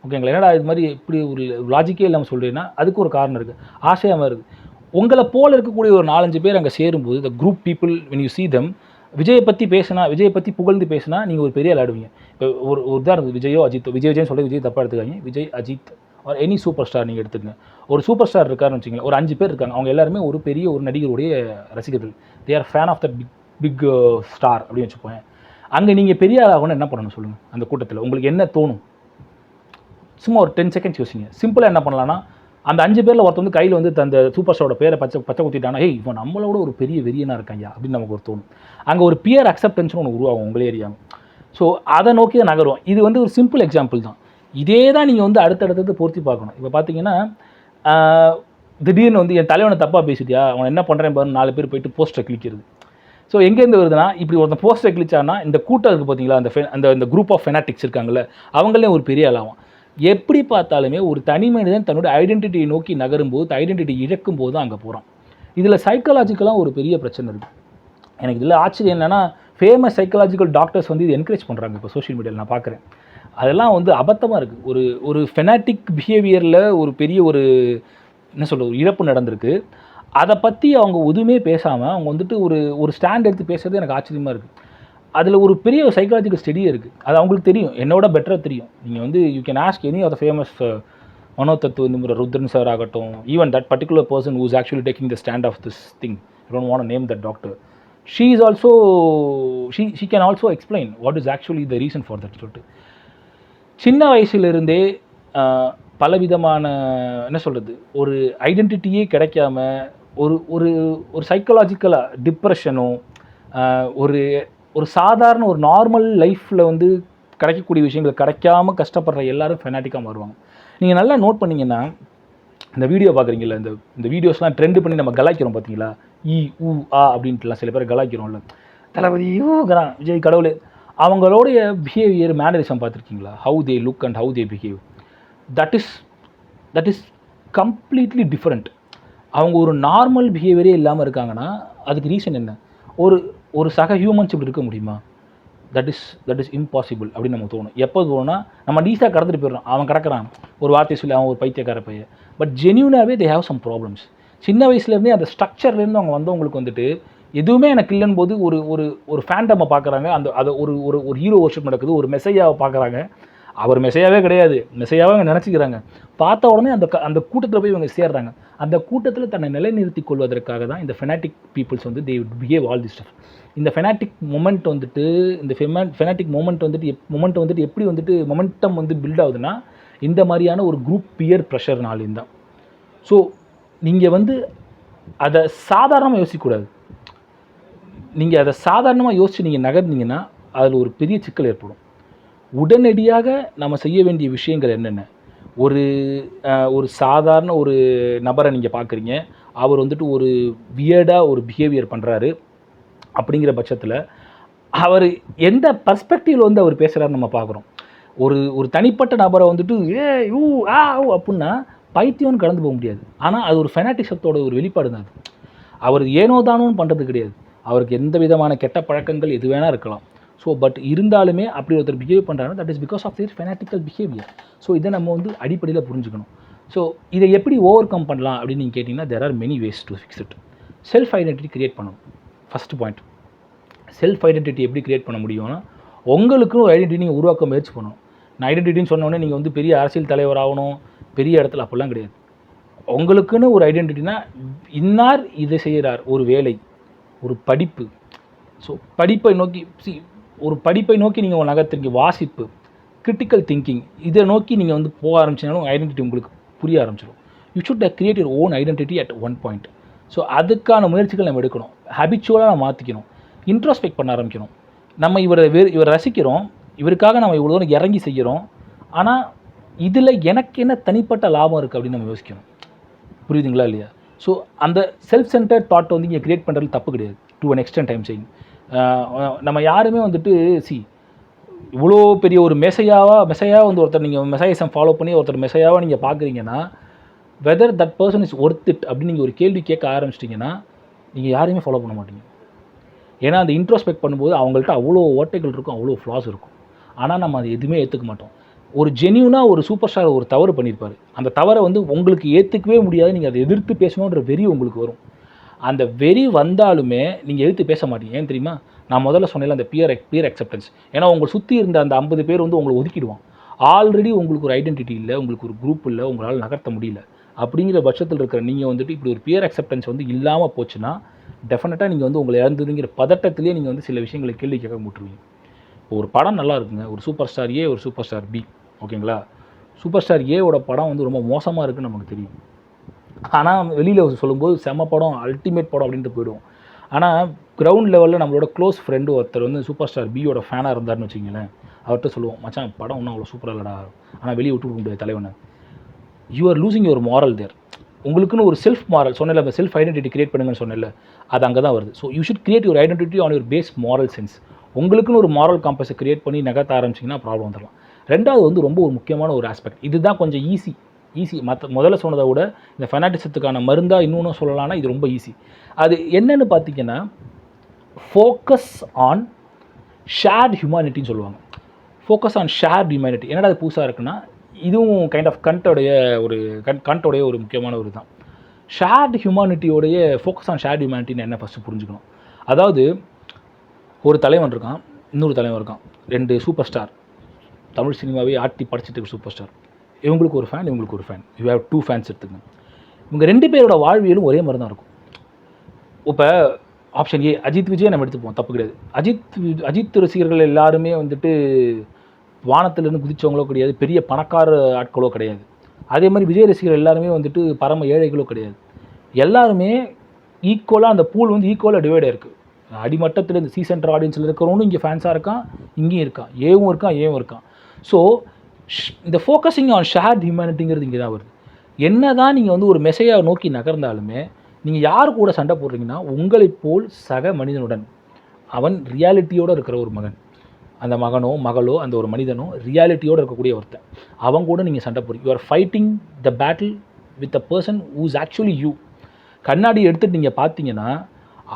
ஓகேங்களா? என்னடா இது மாதிரி இப்படி ஒரு லாஜிக்கே இல்லாமல் சொல்கிறீங்கன்னா அதுக்கு ஒரு காரணம் இருக்குது, ஆசையாக மாறுது. உங்களை போல் இருக்கக்கூடிய ஒரு 4-5 பேர் அங்கே சேரும்போது the group people when you see them, விஜயை பற்றி புகழ்ந்து பேசினா நீங்கள் ஒரு பெரிய விளையாடுவீங்க. இப்போ ஒரு உதாரணத்துக்கு விஜயோ அஜித்தோ, விஜய் சொல்ல விஜய் தப்பாக எடுத்துக்காங்க, Vijay, Ajith or any superstar நீங்கள் எடுத்துக்கங்க. ஒரு சூப்பர் ஸ்டார் இருக்காருன்னு வச்சுங்களேன், ஒரு 5 பேர் இருக்காங்க, அவங்க எல்லாருமே ஒரு பெரிய ஒரு நடிகருடைய ரசிகர்கள். They are fan of the big star அப்படின்னு வச்சுப்போம். அங்கே நீங்கள் பெரிய ஆகணும்னு என்ன பண்ணணும் சொல்லுங்கள்? அந்த கூட்டத்தில் உங்களுக்கு என்ன தோணும்? சும்மா ஒரு 10 seconds யோசிங்க. சிம்பிளாக என்ன பண்ணலான்னா, அந்த 5 பேரில் ஒருத்தர் வந்து கையில் வந்து அந்த சூப்பர் ஸ்டாரோட பேரை பச்சை குத்திட்டானா, ஏய் இவன் நம்மளோட ஒரு பெரிய வெறியனாக இருக்காயா அப்படின்னு நமக்கு ஒரு தோணும். அங்கே ஒரு பியர் அக்செப்டன்ஸ்னு ஒன்று உருவாகும் உங்களே ஏரியாங்க. ஸோ அதை நோக்கி தான் நகரும். இது வந்து ஒரு சிம்பிள் எக்ஸாம்பிள் தான். இதே தான் நீங்கள் வந்து அடுத்தடுத்து பொருத்தி பார்க்கணும். இப்போ பார்த்தீங்கன்னா, திடீர்னு வந்து என் தலைவனை தப்பாக பேசிட்டியா, அவன் என்ன பண்ணுறேன் பாரு, 4 பேர் போயிட்டு போஸ்டரை கிளிக்கிறது. ஸோ எங்கேருந்து வருதுன்னா, இப்படி ஒருத்தன் போஸ்டரை கிளிச்சானா இந்த கூட்டம் இருக்குது பார்த்தீங்களா, அந்த குரூப் ஆஃப் ஃபெனாட்டிக்ஸ் இருக்காங்கல்ல, அவங்களே ஒரு பெரிய ஆளாகும். எப்படி பார்த்தாலுமே ஒரு தனி மனிதன் தன்னோட ஐடென்டிட்டியை நோக்கி நகரும்போது, ஐடென்டிட்டி இழக்கும் போது தான் அங்கே போகிறான். இதில் சைக்காலஜிக்கலாக ஒரு பெரிய பிரச்சனை இருக்குது. எனக்கு இதில் ஆச்சரியம் என்னென்னா, ஃபேமஸ் சைக்காலஜிக்கல் டாக்டர்ஸ் வந்து இது என்கரேஜ் பண்ணுறாங்க இப்போ சோஷியல் மீடியாவில் நான் பார்க்குறேன். அதெல்லாம் வந்து அபத்தமாக இருக்குது. ஒரு ஃபெனாட்டிக் பிஹேவியரில் ஒரு பெரிய என்ன சொல்கிறது, ஒரு இழப்பு நடந்திருக்கு. அதை பற்றி அவங்க எதுவுமே பேசாமல் அவங்க வந்துட்டு ஒரு ஸ்டாண்ட் எடுத்து பேசுறது எனக்கு ஆச்சரியமாக இருக்குது. அதில் ஒரு பெரிய சைக்காலஜிக்கல் ஸ்டடியே இருக்குது. அது அவங்களுக்கு தெரியும், என்னோட பெட்டராக தெரியும். நீங்கள் வந்து you can ask any of the famous மனோதத்துவ நிபுணர் ருத்ரன் சார் ஆகட்டும், even that particular person who is actually taking the stand of this thing, I don't want to name that doctor. she can also explain what is actually the reason for that சொல்லிட்டு. சின்ன வயசுலேருந்தே பலவிதமான என்ன சொல்கிறது, ஒரு ஐடென்டிட்டியே கிடைக்காம ஒரு சைக்காலஜிக்கலாக டிப்ரெஷனும், ஒரு சாதாரண ஒரு நார்மல் லைஃப்பில் வந்து கிடைக்கக்கூடிய விஷயங்கள் கிடைக்காம கஷ்டப்படுற எல்லாரும் ஃபெனாட்டிக்காக மாறுவாங்க. நீங்கள் நல்லா நோட் பண்ணிங்கன்னா, இந்த வீடியோ பார்க்குறீங்களா, இந்த வீடியோஸ்லாம் ட்ரெண்ட் பண்ணி நம்ம கலாய்க்கிறோம் பார்த்தீங்களா, அப்படின்ட்டுலாம் சில பேர் கலாய்க்கிறோம்ல, தளபதி ஊங்கிறான், விஜய் கடவுளே, அவங்களுடைய பிஹேவியர் மேனரிசம் பார்த்துருக்கீங்களா? How they look and how they behave, that is completely different. அவங்க ஒரு நார்மல் பிஹேவியரே இல்லாமல் இருக்காங்கன்னா அதுக்கு ரீசன் என்ன? ஒரு சக ஹியூமன்ஸ் இப்படி இருக்க முடியுமா? தட் இஸ் இம்பாசிபிள் அப்படின்னு நமக்கு தோணும். எப்போ தோணுன்னா, நம்ம டீஸாக கடந்துட்டு போயிடுறோம், அவன் கிடக்கிறான் ஒரு வார்த்தை சொல்லி, அவன் ஒரு பைத்தியக்கார பையன். பட் ஜென்யூனாகவே தே ஹேவ் சம் ப்ராப்ளம்ஸ். சின்ன வயசுலேருந்தே அந்த ஸ்ட்ரக்சர்லேருந்து அவங்க வந்தவங்களுக்கு வந்துட்டு எதுவுமே எனக்கு இல்லைன்னு போது ஒரு ஒரு ஒரு ஃபேண்டமை பார்க்குறாங்க, அந்த அதை ஒரு ஒரு ஒரு ஹீரோ வர்ஷிப் நடக்குது, ஒரு மெசையாவை பார்க்குறாங்க, அவர் மெசையாவே கிடையாது, மெசையாவே அவங்க நினச்சிக்கிறாங்க. பார்த்த உடனே அந்த கூட்டத்தில் போய் இவங்க சேர்றாங்க. அந்த கூட்டத்தில் தன்னை நிலைநிறுத்திக் கொள்வதற்காக தான் இந்த ஃபெனாட்டிக் பீப்புள்ஸ் வந்து தே பிஹேவ் ஆல் திஸ் ஸ்டஃப். இந்த ஃபெனாட்டிக் மொமெண்ட் வந்துட்டு இந்த ஃபெனாட்டிக் மொமெண்ட் வந்துட்டு எப்படி வந்துட்டு மொமெண்டம் வந்து பில்ட் ஆகுதுன்னா இந்த மாதிரியான ஒரு குரூப் பியர் ப்ரெஷர்னாலேயும் தான். ஸோ நீங்கள் வந்து அதை சாதாரணமாக யோசிக்கக்கூடாது. நீங்கள் அதை சாதாரணமாக யோசித்து நீங்கள் நகர்ந்தீங்கன்னா அதில் ஒரு பெரிய சிக்கல் ஏற்படும். உடனடியாக நம்ம செய்ய வேண்டிய விஷயங்கள் என்னென்ன? ஒரு சாதாரண ஒரு நபரை நீங்கள் பார்க்குறீங்க, அவர் வந்துட்டு ஒரு வியர்டாக ஒரு பிஹேவியர் பண்ணுறாரு. அப்படிங்கிற பட்சத்தில் அவர் எந்த பர்ஸ்பெக்டிவில் வந்து அவர் பேசுகிறாருன்னு நம்ம பார்க்குறோம். ஒரு தனிப்பட்ட நபரை வந்துட்டு யூ அப்படின்னா பைத்தியம்னு கடந்து போக முடியாது. ஆனால் அது ஒரு ஃபெனாட்டிசத்தோட ஒரு வெளிப்பாடு தான். அது அவர் ஏனோ தானோன்னு பண்ணுறது கிடையாது. அவருக்கு எந்த விதமான கெட்ட பழக்கங்கள் எது வேணால் இருக்கலாம். ஸோ பட் இருந்தாலுமே அப்படி ஒருத்தர் பிஹேவ் பண்ணுறாங்க, that is because of their fanatical behaviour. So இதை நம்ம வந்து அடிப்படையில் புரிஞ்சுக்கணும். ஸோ இதை எப்படி ஓவர் கம் பண்ணலாம் அப்படின்னு நீங்கள் கேட்டிங்கன்னா there are many ways to fix it. Self identity create பண்ணணும். ஃபஸ்ட்டு பாயிண்ட், செல்ஃப் ஐடென்டிட்டி எப்படி க்ரியேட் பண்ண முடியும்னா உங்களுக்குன்னு ஒரு ஐடென்டிட்டி நீங்கள் உருவாக்க முயற்சி பண்ணணும். நான் ஐடென்டிட்டின்னு சொன்னோடனே நீங்கள் வந்து பெரிய அரசியல் தலைவர் ஆகணும், பெரிய இடத்துல அப்படிலாம் கிடையாது. உங்களுக்குன்னு ஒரு ஐடென்டிட்டினா இன்னார் இதை செய்கிறார், ஒரு வேலை, ஒரு படிப்பு. ஸோ படிப்பை நோக்கி நீங்கள் நகர்த்துறீங்க, வாசிப்பு, கிரிட்டிக்கல் திங்கிங், இதை நோக்கி நீங்கள் வந்து போக ஆரம்பிச்சினாலும் ஐடென்டிட்டி உங்களுக்கு புரிய ஆரம்பிச்சிடும். You should create your own identity at one point. So அதுக்கான முயற்சிகள் நம்ம எடுக்கணும். ஹேபிச்சுவலாக நம்ம மாற்றிக்கணும், இன்ட்ரோஸ்பெக்ட் பண்ண ஆரம்பிக்கணும். நம்ம இவரை ரசிக்கிறோம், இவருக்காக நம்ம இவ்வளோ தூரம் இறங்கி செய்கிறோம், ஆனால் இதில் எனக்கு என்ன தனிப்பட்ட லாபம் இருக்குது அப்படின்னு நம்ம யோசிக்கணும். புரியுதுங்களா இல்லையா? ஸோ அந்த செல்ஃப் சென்டர்ட் தாட் வந்து இங்கே கிரியேட் பண்ணுறது தப்பு கிடையாது. டு அன் எக்ஸ்டென்ட் டைம் செய்யும். நம்ம யாருமே வந்துட்டு இவ்வளோ பெரிய ஒரு மெசையாக வந்து ஒருத்தர் நீங்கள் மெசையிசம் ஃபாலோ பண்ணி ஒருத்தர் மெசையாவாக நீங்கள் பார்க்குறீங்கன்னா whether that person is worth it அப்படின்னு நீங்கள் ஒரு கேள்வி கேட்க ஆரம்பிச்சிட்டிங்கன்னா நீங்கள் யாரையுமே ஃபாலோ பண்ண மாட்டீங்க. ஏன்னா அந்த இன்ட்ரோஸ்பெக்ட் பண்ணும்போது அவங்கள்ட்ட அவ்வளோ ஓட்டைகள் இருக்கும், அவ்வளோ ஃப்ளாஸ் இருக்கும். ஆனால் நம்ம அதை எதுவுமே ஏற்றுக்க மாட்டோம். ஒரு ஜென்யூனாக ஒரு சூப்பர் ஸ்டார் ஒரு தவறு பண்ணியிருப்பார், அந்த தவறை வந்து உங்களுக்கு ஏற்றுக்கவே முடியாது, நீங்கள் அதை எதிர்த்து பேசணுன்ற வெறி உங்களுக்கு வரும். அந்த வெறி வந்தாலுமே நீங்கள் எதிர்த்து பேச மாட்டீங்க. ஏன் தெரியுமா? நான் முதல்ல சொன்னேன் அந்த பியர் அக்செப்டன்ஸ். ஏன்னா உங்களை சுற்றி இருந்த அந்த 50 பேர் வந்து உங்களை ஒதுக்கிடுவான். ஆல்ரெடி உங்களுக்கு ஒரு ஐடென்டிட்டி இல்லை, உங்களுக்கு ஒரு குரூப் இல்லை, உங்களால் நகர்த்த முடியல. அப்படிங்கிற பட்சத்தில் இருக்கிற நீங்கள் வந்துட்டு இப்படி ஒரு பியர் அக்செப்டன்ஸ் வந்து இல்லாமல் போச்சுன்னா டெஃபினட்டாக நீங்கள் வந்து உங்களை இழந்ததுங்கிற பதட்டத்திலே நீங்கள் வந்து சில விஷயங்களை கேள்வி கேட்க முட்டுருவீங்க. ஒரு படம் நல்லா இருக்குங்க, ஒரு சூப்பர் ஸ்டார் ஏ, ஒரு சூப்பர் ஸ்டார் பி, ஓகேங்களா? சூப்பர் ஸ்டார் ஏவோட படம் வந்து ரொம்ப மோசமாக இருக்குன்னு நமக்கு தெரியும். ஆனால் வெளியில் சொல்லும்போது செம்ம படம், அல்டிமேட் படம் அப்படின்ட்டு போயிடுவோம். ஆனால் கிரவுண்ட் லெவலில் நம்மளோட க்ளோஸ் ஃப்ரெண்டு ஒருத்தர் வந்து சூப்பர் ஸ்டார் பியோட ஃபேனாக இருந்தார்னு வச்சிங்களேன், அவர்கிட்ட சொல்லுவோம், மச்சான் படம் ஒன்றும் அவ்வளோ சூப்பராக இல்லைடா, ஆனால் வெளியே விட்டு கொடுக்க முடியாது தலைவனை. You are losing your moral there. உங்களுக்குன்னு ஒரு செல்ஃப் மாரல் சொன்னல, செல்ஃப் ஐடென்டிட்டி கிரியேட் பண்ணுங்கன்னு சொன்னல, அது அங்கே தான் வருது. So you should create your identity on your base moral sense. உங்களுக்குன்னு ஒரு மாரல் காம்பஸை கிரியேட் பண்ணி நகர்த்த ஆரம்பிச்சிங்கன்னா ப்ராப்ளம் வந்துடலாம். ரெண்டாவது வந்து ரொம்ப ஒரு முக்கியமான ஒரு ஆஸ்பெக்ட், இதுதான் கொஞ்சம் ஈஸி. முதல்ல சொன்னதை விட இந்த ஃபெனாட்டிசத்துக்கான மருந்தாக இன்னொன்று சொல்லலாம்னா இது ரொம்ப ஈஸி. அது என்னென்னு பார்த்தீங்கன்னா ஃபோக்கஸ் ஆன் ஷேர்ட் ஹியூமனிட்டின்னு சொல்லுவாங்க. ஃபோக்கஸ் ஆன் ஷேர்ட் ஹியூமனிட்டி என்னடா அது புதுசாக இருக்குன்னா, இதுவும் கைண்ட் ஆஃப் கண்டோடைய ஒரு முக்கியமான ஒரு தான். ஷேர்ட் ஹியூமனிட்டியோடைய ஃபோக்கஸ் ஆன் ஷேர்ட் ஹியூமனிட்டின்னு என்ன ஃபஸ்ட்டு புரிஞ்சுக்கணும். அதாவது ஒரு தலைவன் இருக்கான், இன்னொரு தலைவன் இருக்கான், 2 சூப்பர் ஸ்டார், தமிழ் சினிமாவே ஆட்டி படைச்சிட்டு இருக்க சூப்பர் ஸ்டார். இவங்களுக்கு ஒரு ஃபேன், இவங்களுக்கு ஒரு ஃபேன், யூ ஹேவ் 2 ஃபேன்ஸ் எடுத்துக்கங்க. இவங்க 2 பேரோட வாழ்வியலும் ஒரே மாதிரி தான் இருக்கும். இப்போ ஆப்ஷன் ஏ அஜித் விஜய் நம்ம எடுத்துப்போம், தப்பு கிடையாது. அஜித் ரசிகர்கள் எல்லாருமே வந்துட்டு வானத்திலேருந்து குதிச்சவங்களோ கிடையாது, பெரிய பணக்கார ஆட்களோ கிடையாது. அதே மாதிரி விஜய் ரசிகர்கள் எல்லாருமே வந்துட்டு பரம ஏழைகளோ கிடையாது. எல்லாருமே ஈக்குவலாக அந்த பூல் வந்து ஈக்குவலாக டிவைடாக இருக்குது. அடிமட்டத்தில் இந்த சென்டர் ஆடியன்ஸில் இருக்கிறவனும் இங்கே ஃபேன்ஸாக இருக்கான், இங்கேயும் இருக்கான், ஏவும் இருக்கான். ஸோ இந்த ஃபோக்கஸிங் ஆன் ஷேர்ட் ஹியூமனிட்டிங்கிறது இங்கே தான் வருது. என்ன தான் நீங்கள் வந்து ஒரு மெசேஜை நோக்கி நகர்ந்தாலுமே நீங்கள் யார் கூட சண்டை போடுறீங்கன்னா உங்களைப் போல் சக மனிதனுடன், அவன் ரியாலிட்டியோடு இருக்கிற ஒரு மகன், அந்த மகனோ மகளோ அந்த ஒரு மனிதனோ ரியாலிட்டியோடு இருக்கக்கூடிய ஒருத்தன், அவங்க கூட நீங்கள் சண்டை போடுறீங்க. You are fighting the battle with a person who is actually you. கண்ணாடி எடுத்துகிட்டு நீங்கள் பார்த்தீங்கன்னா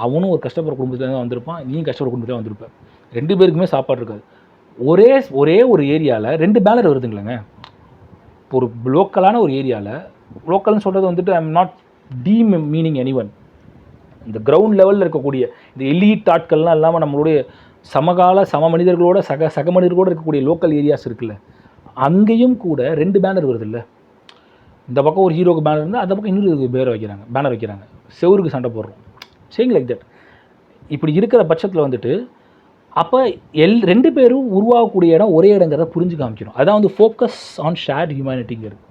அவனும் ஒரு கஷ்டப்படுற குடும்பத்தில் தான் வந்திருப்பான், நீயும் கஷ்டப்படுற குடும்பத்தில் வந்திருப்பேன். 2 பேருக்குமே சாப்பாடு இருக்காது. ஒரே ஒரு ஏரியாவில் 2 பேனர் வருதுங்களேங்க. ஒரு லோக்கலான ஒரு ஏரியாவில், லோக்கல்னு சொல்கிறது வந்துட்டு I am not meaning any one, இந்த கிரவுண்ட் லெவலில் இருக்கக்கூடிய இந்த எலீட் ஆட்கள்லாம் இல்லாமல் நம்மளுடைய சமகால சம மனிதர்களோட சக மனிதர்களோடு இருக்கக்கூடிய லோக்கல் ஏரியாஸ் இருக்குல்ல, அங்கேயும் கூட 2 பேனர் வருது இல்லை. இந்த பக்கம் ஒரு ஹீரோக்கு பேனர் இருந்தால் அந்த பக்கம் இன்னொரு பேனர் வைக்கிறாங்க, செவருக்கு சண்டை போடுறோம், சேயிங் லைக் தட். இப்படி இருக்கிற பட்சத்தில் வந்துட்டு அப்போ 2 பேரும் உருவாகக்கூடிய இடம் ஒரே இடங்கிறத புரிஞ்சு காமிக்கணும். அதான் வந்து ஃபோக்கஸ் ஆன் ஷேர்ட் ஹியூமனிட்டிங்கிறது.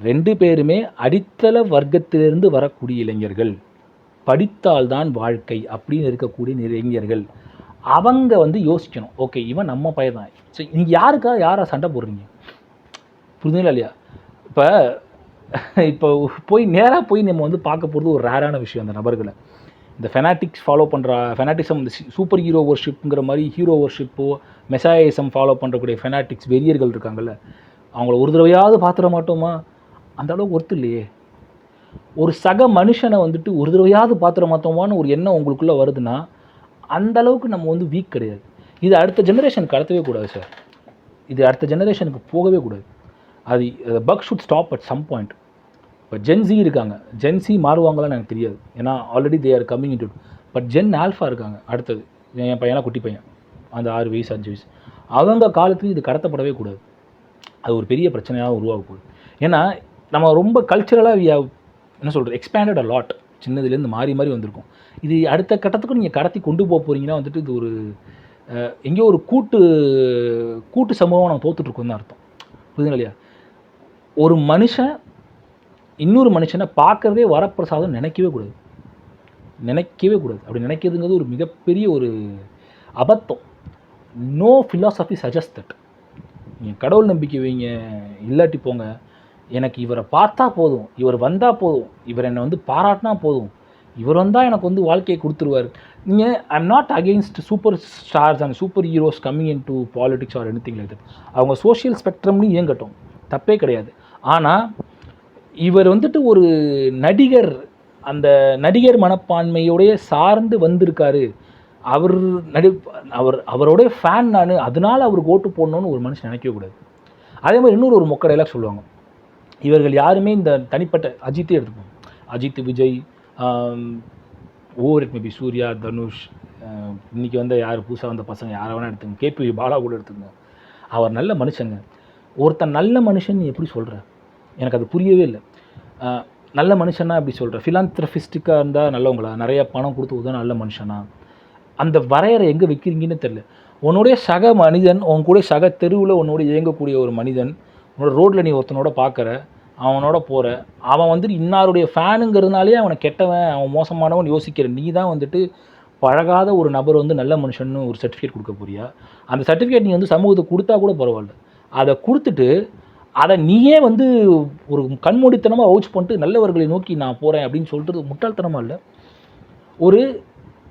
2 பேருமே அடித்தள வர்க்கத்திலிருந்து வரக்கூடிய இளைஞர்கள், படித்தால்தான் வாழ்க்கை அப்படின்னு இருக்கக்கூடிய இளைஞர்கள். அவங்க வந்து யோசிக்கணும், ஓகே இவன் நம்ம பையன் தான். ஸோ நீங்கள் யாரை சண்டை போடுறீங்க, புரிஞ்சுங்களா இல்லையா? இப்போ நேராக போய் நம்ம வந்து பார்க்க போகிறது ஒரு ரேரான விஷயம். அந்த நபர்களை இந்த ஃபெனாட்டிக்ஸ் ஃபாலோ பண்ணுற ஃபெனாட்டிசம், இந்த சூப்பர் ஹீரோ வர்ஷிப்புங்கிற மாதிரி ஹீரோ வர்ஷிப்போ மெசாயிசம் ஃபாலோ பண்ணுறக்கூடிய ஃபெனாட்டிக்ஸ் வெறியர்கள் இருக்காங்கல்ல, அவங்கள ஒரு தடவையாவது பார்த்துட மாட்டோமா? அந்த அளவுக்கு ஒர்த்து இல்லையே. ஒரு சக மனுஷனை வந்துட்டு ஒரு தடவையாவது பார்த்துட மாட்டோமான்னு ஒரு எண்ணம் உங்களுக்குள்ளே வருதுன்னா அந்த அளவுக்கு நம்ம வந்து வீக் கிடையாது. இது அடுத்த ஜெனரேஷனுக்கு கடத்தவே கூடாது சார். இது அடுத்த ஜெனரேஷனுக்கு போகவே கூடாது. அது buck should stop at some point. இப்போ ஜென்சி இருக்காங்க, ஜென்சி மாறுவாங்களான்னு எனக்கு தெரியாது, ஏன்னா already they are coming into. But Gen Alpha இருக்காங்க அடுத்தது. என் பையனா குட்டி பையன், அந்த 6 வயசு 5 வயசு, அவங்க காலத்துலையும் இது கடத்தப்படவே கூடாது. அது ஒரு பெரிய பிரச்சனையாக உருவாக போகுது. ஏன்னா நம்ம ரொம்ப கல்ச்சுரலாக என்ன சொல்கிறது எக்ஸ்பேண்டட் அ லாட், சின்னதுலேருந்து மாறி வந்திருக்கும். இது அடுத்த கட்டத்துக்கும் நீங்கள் கடத்தி கொண்டு போக போகிறீங்கன்னா வந்துட்டு இது ஒரு எங்கேயோ ஒரு கூட்டு சமூகம் நம்ம தோற்றுட்ருக்கோம் தான் அர்த்தம். புரியுதுங்களா இல்லையா? ஒரு மனுஷன் இன்னொரு மனுஷனை பார்க்குறதே வரப்பிரசாதம் நினைக்கவே கூடாது. அப்படி நினைக்கிறதுங்கிறது ஒரு மிகப்பெரிய ஒரு அபத்தம். No philosophy suggest that. நீங்கள் கடவுள் நம்பிக்கை வைங்க, இல்லாட்டி போங்க, எனக்கு இவரை பார்த்தா போதும், இவர் வந்தால் போதும், இவர் என்னை வந்து பாராட்டினா போதும், இவர் வந்தால் எனக்கு வந்து வாழ்க்கையை கொடுத்துருவார். நீங்கள் I'm not against super stars and super heroes coming in to politics or anything like that. அவங்க சோஷியல் ஸ்பெக்ட்ரம்னு இயங்கட்டும், தப்பே கிடையாது. ஆனால் இவர் வந்துட்டு ஒரு நடிகர், அந்த நடிகர் மனப்பான்மையோடைய சார்ந்து வந்திருக்காரு, அவரோடைய ஃபேன் நான், அதனால் அவருக்கு ஓட்டு போடணுன்னு ஒரு மனுஷன் நினைக்கவே கூடாது. அதே மாதிரி இன்னொரு மொக்க டைலாக் சொல்லுவாங்க, இவர்கள் யாருமே இந்த தனிப்பட்ட அஜித்தே எடுத்துப்போம், Ajith, Vijay, over it maybe Suriya, Dhanush, இன்றைக்கி வந்து யார் புதுசாக வந்த பசங்க யாரை வேணால் எடுத்துங்க, கேபி பாலா கூட எடுத்துங்க, அவர் நல்ல மனுஷங்க. ஒருத்தன் நல்ல மனுஷன் எப்படி சொல்கிற, எனக்கு அது புரியவே இல்லை. நல்ல மனுஷனா எப்படி சொல்கிற, ஃபிலாந்த்ரபிஸ்டிக்காக இருந்தால் நல்லவங்களா, நிறைய பணம் கொடுத்து உதவ நல்ல மனுஷனா, அந்த வரையறை எங்கே வைக்கிறீங்கன்னு தெரில. உன்னுடைய சக மனிதன், உன் கூட சக தெருவில் உன்னோட இயங்கக்கூடிய ஒரு மனிதன், உன்னோட ரோட்டில் நீ ஒருத்தனோட பார்க்குற, அவனோட போகிற, அவன் வந்துட்டு இன்னாருடைய ஃபேனுங்கிறதுனாலே அவனை கெட்டவன், அவன் மோசமானவன் யோசிக்கிற நீ தான் வந்துட்டு பழகாத ஒரு நபர் வந்து நல்ல மனுஷன்னு ஒரு சர்டிஃபிகேட் கொடுக்க போறியா? அந்த சர்டிஃபிகேட் நீ வந்து சமூகத்துக்கு கொடுத்தா கூட பரவாயில்ல, அதை கொடுத்துட்டு அதை நீயே வந்து ஒரு கண்மூடித்தனமாக வவுச் பண்ணிட்டு நல்லவர்களை நோக்கி நான் போகிறேன் அப்படின்னு சொல்கிறது முட்டாள்தனமாக இல்லை.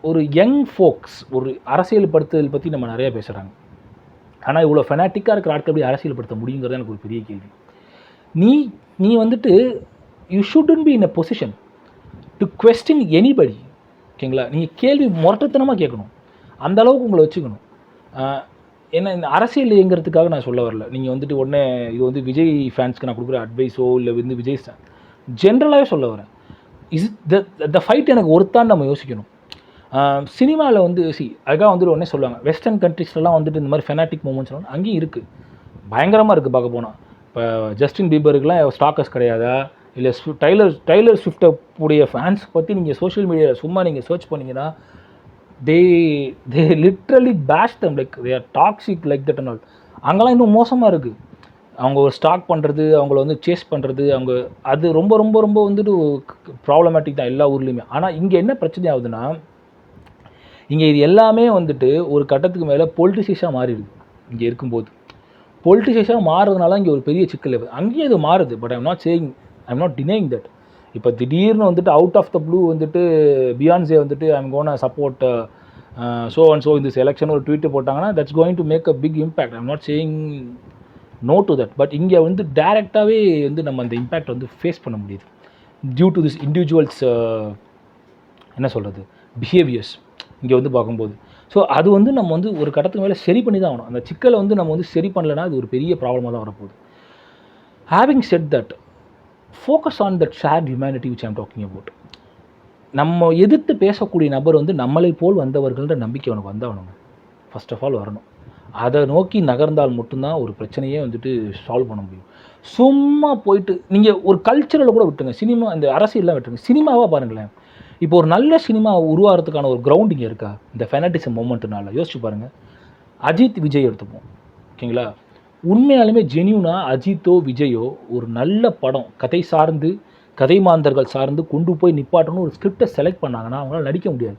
ஒரு யங் ஃபோக்ஸ் ஒரு அரசியல் படுத்துதல் பற்றி நம்ம நிறையா பேசுகிறாங்க. ஆனால் இவ்வளோ ஃபெனாட்டிக்காக இருக்கிற ஆட்கள் எப்படி அரசியல்படுத்த முடியுங்கிறது எனக்கு ஒரு பெரிய கேள்வி. நீ வந்துட்டு you shouldn't be in a position to question anybody. ஓகேங்களா? நீங்கள் கேள்வி முரட்டத்தனமாக கேட்கணும், அந்த அளவுக்கு உங்களை வச்சுக்கணும். என்ன இந்த அரசியல் இயங்கிறதுக்காக நான் சொல்ல வரல. நீங்கள் வந்துட்டு உடனே இது வந்து விஜய் ஃபேன்ஸ்க்கு நான் கொடுக்குற அட்வைஸோ இல்லை வந்து விஜய் ஜென்ரலாகவே சொல்ல வரேன். இஸ் த ஃபைட் எனக்கு ஒருத்தான்னு நம்ம யோசிக்கணும். சினிமாவில் வந்து அதுக்காக வந்துட்டு உடனே சொல்லுவாங்க வெஸ்டர்ன் கண்ட்ரீஸ்லாம் வந்துட்டு இந்த மாதிரி ஃபெனாட்டிக் மூமெண்ட்ஸ் வந்து அங்கேயும் இருக்குது, பயங்கரமாக இருக்குது பார்க்க போனால். இப்போ ஜஸ்டின் பீபருக்குலாம் ஸ்டாக்கர்ஸ் கிடையாதா, இல்லை டைலர் ஸ்விஃப்ட்டை உடைய ஃபேன்ஸ் பற்றி நீங்கள் சோஷியல் மீடியாவில் சும்மா நீங்கள் சர்ச் பண்ணிங்கன்னா they literally bash them like they are toxic like that and all. அங்கெல்லாம் இன்னும் மோசமாக இருக்குது. அவங்க ஒரு ஸ்டாக் பண்ணுறது, அவங்கள வந்து சேஸ் பண்ணுறது, அவங்க அது ரொம்ப ரொம்ப ரொம்ப வந்துட்டு ப்ராப்ளமேட்டிக் தான் எல்லா ஊர்லேயுமே. ஆனால் இங்கே என்ன பிரச்சனை ஆகுதுன்னா, இங்கே இது எல்லாமே வந்துட்டு ஒரு கட்டத்துக்கு மேலே பொலிட்டிசைஸாக மாறிடுது. இங்கே இருக்கும்போது பொலிட்டிசைஸாக மாறுறதுனால இங்கே ஒரு பெரிய சிக்கல். அங்கேயும் இது மாறுது, but I'm not denying that. இப்போ திடீர்னு வந்துட்டு அவுட் ஆஃப் த ப்ளூ வந்துட்டு பியான்ஸே வந்துட்டு I'm gonna support so and so இந்த செலெக்ஷன் ஒரு ட்வீட்டு போட்டாங்கன்னா that's going to make a big impact. I'm not saying no to that. But இங்கே வந்து டைரெக்டாகவே வந்து நம்ம அந்த இம்பேக்ட் வந்து ஃபேஸ் பண்ண முடியுது டியூ டு திஸ் இண்டிவிஜுவல்ஸ் என்ன சொல்கிறது பிஹேவியர்ஸ் இங்கே வந்து பார்க்கும்போது. ஸோ அது வந்து நம்ம வந்து ஒரு கட்டத்துக்கு மேலே சரி பண்ணி தான் ஆகணும். அந்த சிக்கலை வந்து நம்ம வந்து சரி பண்ணலைன்னா அது ஒரு பெரிய ப்ராப்ளமாக தான் வரப்போகுது. Having said that, focus on that shared humanity which I am talking about. நம்ம எதிர்த்து பேசக்கூடிய நபர் வந்து நம்மளை போல் வந்தவர்கள்ன்ற நம்பிக்கை அவனுக்கு வந்தாகணுங்க. ஃபர்ஸ்ட் ஆஃப் ஆல் வரணும். அதை நோக்கி நகர்ந்தால் மட்டும்தான் ஒரு பிரச்சனையே வந்துட்டு சால்வ் பண்ண முடியும். சும்மா போயிட்டு நீங்கள் ஒரு கல்ச்சரில் கூட விட்டுருங்க, சினிமா இந்த அரசியல்லாம் விட்டுருங்க, சினிமாவாக பாருங்களேன். இப்போ ஒரு நல்ல சினிமா உருவாகிறதுக்கான ஒரு கிரவுண்ட் இங்கே இருக்கா? இந்த ஃபெனாட்டிசம் மூமெண்ட்னால யோசிச்சு பாருங்கள். அஜித் விஜய் எடுத்துப்போம், ஓகேங்களா? உண்மையாலுமே ஜென்யூனாக அஜித்தோ விஜயோ ஒரு நல்ல படம் கதை சார்ந்து கதை மாந்தர்கள் சார்ந்து கொண்டு போய் நிப்பாட்டணும் ஒரு ஸ்கிரிப்டை செலக்ட் பண்ணாங்கன்னா அவங்களால நடிக்க முடியாது.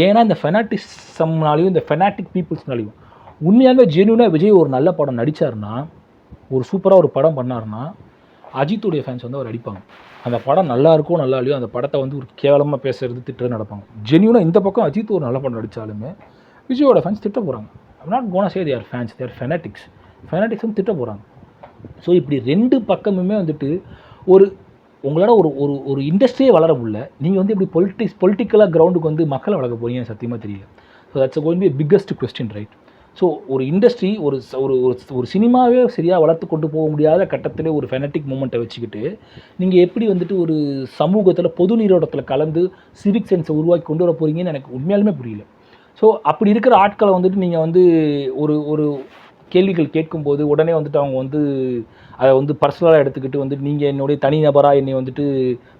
ஏன்னா இந்த ஃபெனாட்டிசம்னாலையும் இந்த ஃபெனாட்டிக் பீப்புள்ஸ்னாலையும். உண்மையாலுமே ஜென்யூனாக விஜய் ஒரு நல்ல படம் நடித்தார்னா, ஒரு சூப்பராக ஒரு படம் பண்ணார்னா, அஜித்துடைய ஃபேன்ஸ் வந்து அவர் அடிப்பாங்க. அந்த படம் நல்லா இருக்கோ நல்லா இல்லையோ அந்த படத்தை வந்து ஒரு கேவலமாக பேசுறது திட்டுறது நடப்பாங்க. ஜென்யூனாக இந்த பக்கம் அஜித் ஒரு நல்ல படம் நடித்தாலுமே விஜயோட ஃபேன்ஸ் திட்ட போகிறாங்க. I'm not gonna say they are fans, they are fanatics. ஃபெனாட்டிக்ஸும் திட்ட போகிறாங்க. ஸோ இப்படி ரெண்டு பக்கமுமே வந்துட்டு ஒரு உங்களால் ஒரு ஒரு ஒரு இண்டஸ்ட்ரியே வளர முடியல. நீங்கள் வந்து இப்படி பொலிட்டிக்கலாக கிரவுண்டுக்கு வந்து மக்களை வளர்க்க போகிறீங்கன்னு சத்தியமாக தெரியல. So that's going be biggest question, right? So ஒரு இண்டஸ்ட்ரி ஒரு ஒரு சினிமாவே சரியாக வளர்த்து கொண்டு போக முடியாத கட்டத்தில் ஒரு ஃபெனட்டிக் மூமெண்ட்டை வச்சுக்கிட்டு நீங்கள் எப்படி வந்துட்டு ஒரு சமூகத்தில் பொது நீரோட்டத்தில் கலந்து சிவிக் சென்ஸை உருவாக்கி கொண்டு வர போகிறீங்கன்னு எனக்கு உண்மையாலுமே புரியல. ஸோ அப்படி இருக்கிற ஆட்களை வந்துட்டு நீங்கள் வந்து ஒரு ஒரு கேள்விகள் கேட்கும்போது உடனே வந்துட்டு அவங்க வந்து அதை வந்து பர்சனலாக எடுத்துக்கிட்டு வந்துட்டு நீங்கள் என்னுடைய தனி நபராக என்னை வந்துட்டு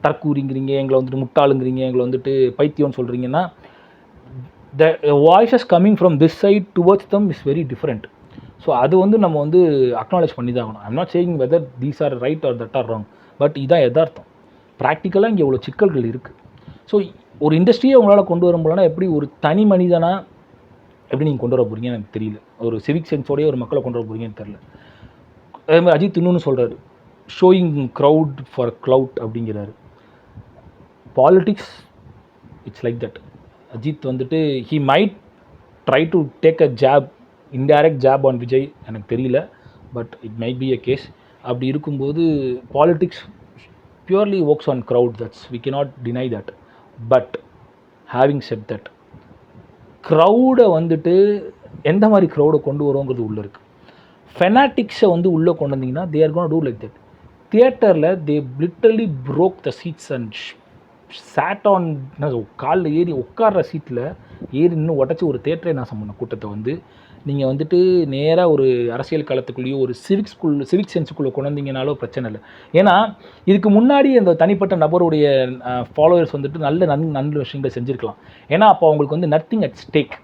தற்கூறிங்கிறீங்க, எங்களை வந்துட்டு முட்டாளுங்கிறீங்க, எங்களை வந்துட்டு பைத்தியம்னு சொல்கிறீங்கன்னா, the voices coming from this side towards them is very different. So அது வந்து நம்ம வந்து அக்னாலேஜ் பண்ணி தான் ஆகணும். I'm not saying whether these are right or that are wrong, but இதான் யதார்த்தம். ப்ராக்டிக்கலாக இங்கே இவ்வளோ சிக்கல்கள் இருக்குது. ஸோ ஒரு இண்டஸ்ட்ரியை உங்களால் கொண்டு வரும்போதுனா எப்படி ஒரு தனி மனிதனாக எப்படி நீங்கள் கொண்டு வர போகிறீங்கன்னு எனக்கு தெரியல. ஒரு சிவிக் சென்ஸோடய ஒரு மக்களை கொண்டு வர போகிறீங்கன்னு தெரில. அதே மாதிரி அஜித் இன்னொன்று சொல்கிறாரு, ஷோயிங் க்ரௌட் ஃபார் க்ளவுட் அப்படிங்கிறாரு. Politics it's like that. Ajith வந்துட்டு he might try to take a jab, indirect jab on Vijay, எனக்கு தெரியல, but it might be a case. அப்படி இருக்கும்போது politics purely works on crowd, that's we cannot deny that. But having said that, க்ரௌடை வந்துட்டு எந்த மாதிரி க்ரௌடை கொண்டு வரோங்கிறது உள்ளே இருக்குது. ஃபெனாட்டிக்ஸை வந்து உள்ளே கொண்டு வந்தீங்கன்னா they are gonna do like that. தியேட்டரில் they literally broke the seats and sat on காலில் ஏறி உட்கார்ற சீட்டில் ஏறி இன்னும் உடச்சி ஒரு தேட்டரை நாசம் பண்ண கூட்டத்தை வந்து நீங்கள் வந்துட்டு நேராக ஒரு அரசியல் களத்துக்குள்ளேயோ ஒரு சிவிக் சென்ஸுக்குள்ளே கொண்டு வந்தீங்கனாலும் பிரச்சனை இல்லை. ஏன்னா இதுக்கு முன்னாடி அந்த தனிப்பட்ட நபருடைய ஃபாலோவர்ஸ் வந்துட்டு நல்ல விஷயங்களை செஞ்சுருக்கலாம். ஏன்னா அப்போ அவங்களுக்கு வந்து நத்திங் அட் ஸ்டேக்.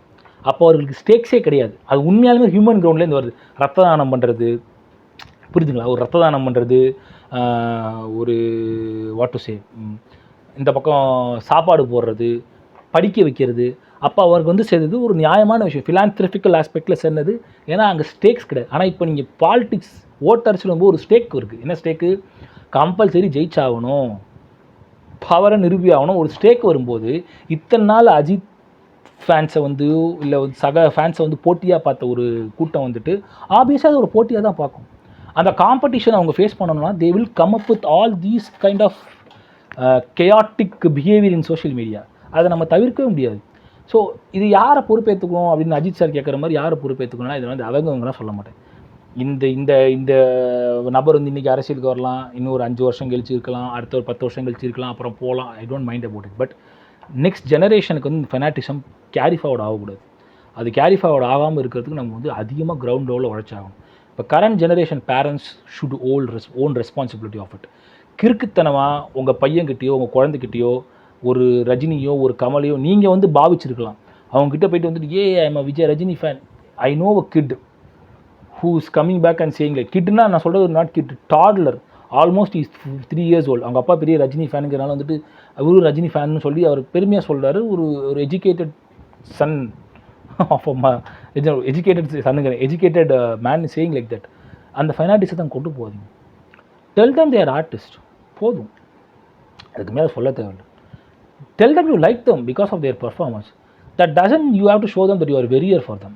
அப்போ அவர்களுக்கு ஸ்டேக்ஸே கிடையாது. அது உண்மையாலுமே ஹியூமன் கிரவுண்ட்லேருந்து வருது. ரத்த தானம் பண்ணுறது, புரியுதுங்களா? ஒரு ரத்த தானம் பண்ணுறது, ஒரு வாட் டு சே, இந்த பக்கம் சாப்பாடு போடுறது, படிக்க வைக்கிறது. அப்போ அவருக்கு வந்து செய்தது ஒரு நியாயமான விஷயம், ஃபிலான்த்ரபிக்கல் ஆஸ்பெக்டில் சேர்ந்தது. ஏன்னா அங்கே ஸ்டேக்ஸ் கிடையாது. ஆனால் இப்போ நீங்கள் பாலிட்டிக்ஸ் ஓட்டர்ஸ் ரொம்ப ஒரு ஸ்டேக் இருக்குது. என்ன ஸ்டேக்கு? கம்பல்சரி ஜெயிச்சாகணும், பவரை நிரூபி ஆகணும். ஒரு ஸ்டேக் வரும்போது இத்தனை நாள் அஜித் ஃபேன்ஸை வந்து இல்லை சக ஃபேன்ஸை வந்து போட்டியாக பார்த்த ஒரு கூட்டம் வந்துட்டு ஆப்வியஸாக அது ஒரு போட்டியாக தான் பார்க்கும். அந்த காம்படிஷன் அவங்க ஃபேஸ் பண்ணணும்னா they will come up with all these kind of chaotic behaviour in social media. அதை நம்ம தவிர்க்கவே முடியாது. ஸோ இது யாரை பொறுப்பேற்றுக்கணும் அப்படின்னு அஜித் சார் கேட்குற மாதிரி யாரை பொறுப்பேற்றுக்கணும்னா இதை வந்து அவங்கலாம் சொல்ல மாட்டேன். இந்த இந்த நபர் வந்து இன்றைக்கி அரசியலுக்கு வரலாம், இன்னொரு 5 வருஷம் கழிச்சு இருக்கலாம், அடுத்த ஒரு 10 வருஷம் கழிச்சு இருக்கலாம், அப்புறம் போகலாம். I don't mind about it. But next ஜெனரேஷனுக்கு வந்து ஃபெனாட்டிசம் கேரி ஃபார்வர்ட் ஆகக்கூடாது. அது கேரி ஃபார்வர்ட் ஆகாமல் இருக்கிறதுக்கு நம்ம வந்து அதிகமாக கிரவுண்ட் லெவலில் உழைச்சாகணும். இப்போ current generation parents should own responsibility of it. கிறுக்குத்தனமாக உங்கள் பையன்கிட்டயோ உங்கள் குழந்தைகிட்டயோ ஒரு ரஜினியோ ஒரு கமலையோ நீங்கள் வந்து பாவிச்சிருக்கலாம். அவங்ககிட்ட போயிட்டு வந்துட்டு I'm Vijay Rajini fan, I know a kid who is coming back and saying like, கிட்னா நான் சொல்கிறது not kid, toddler, almost is 3 years old. அவங்க அப்பா பெரிய ரஜினி ஃபேனுங்கிறனால வந்துட்டு அவரும் ரஜினி ஃபேன்னு சொல்லி அவர் பெருமையாக சொல்கிறாரு. ஒரு எஜுகேட்டட் சன் ஆஃப் எஜுகேட்டட் சன்னுங்கிற educated man saying like that. அந்த ஃபெனாட்டிஸை தான் கொண்டு போகாதீங்க. டெல் தம் தேர் ஆர்டிஸ்ட், போதும், அதுக்கு மேலே சொல்ல தேவையில்லை. Tell them you like them because of their performance. That doesn't you have to show them that you are warrior for them.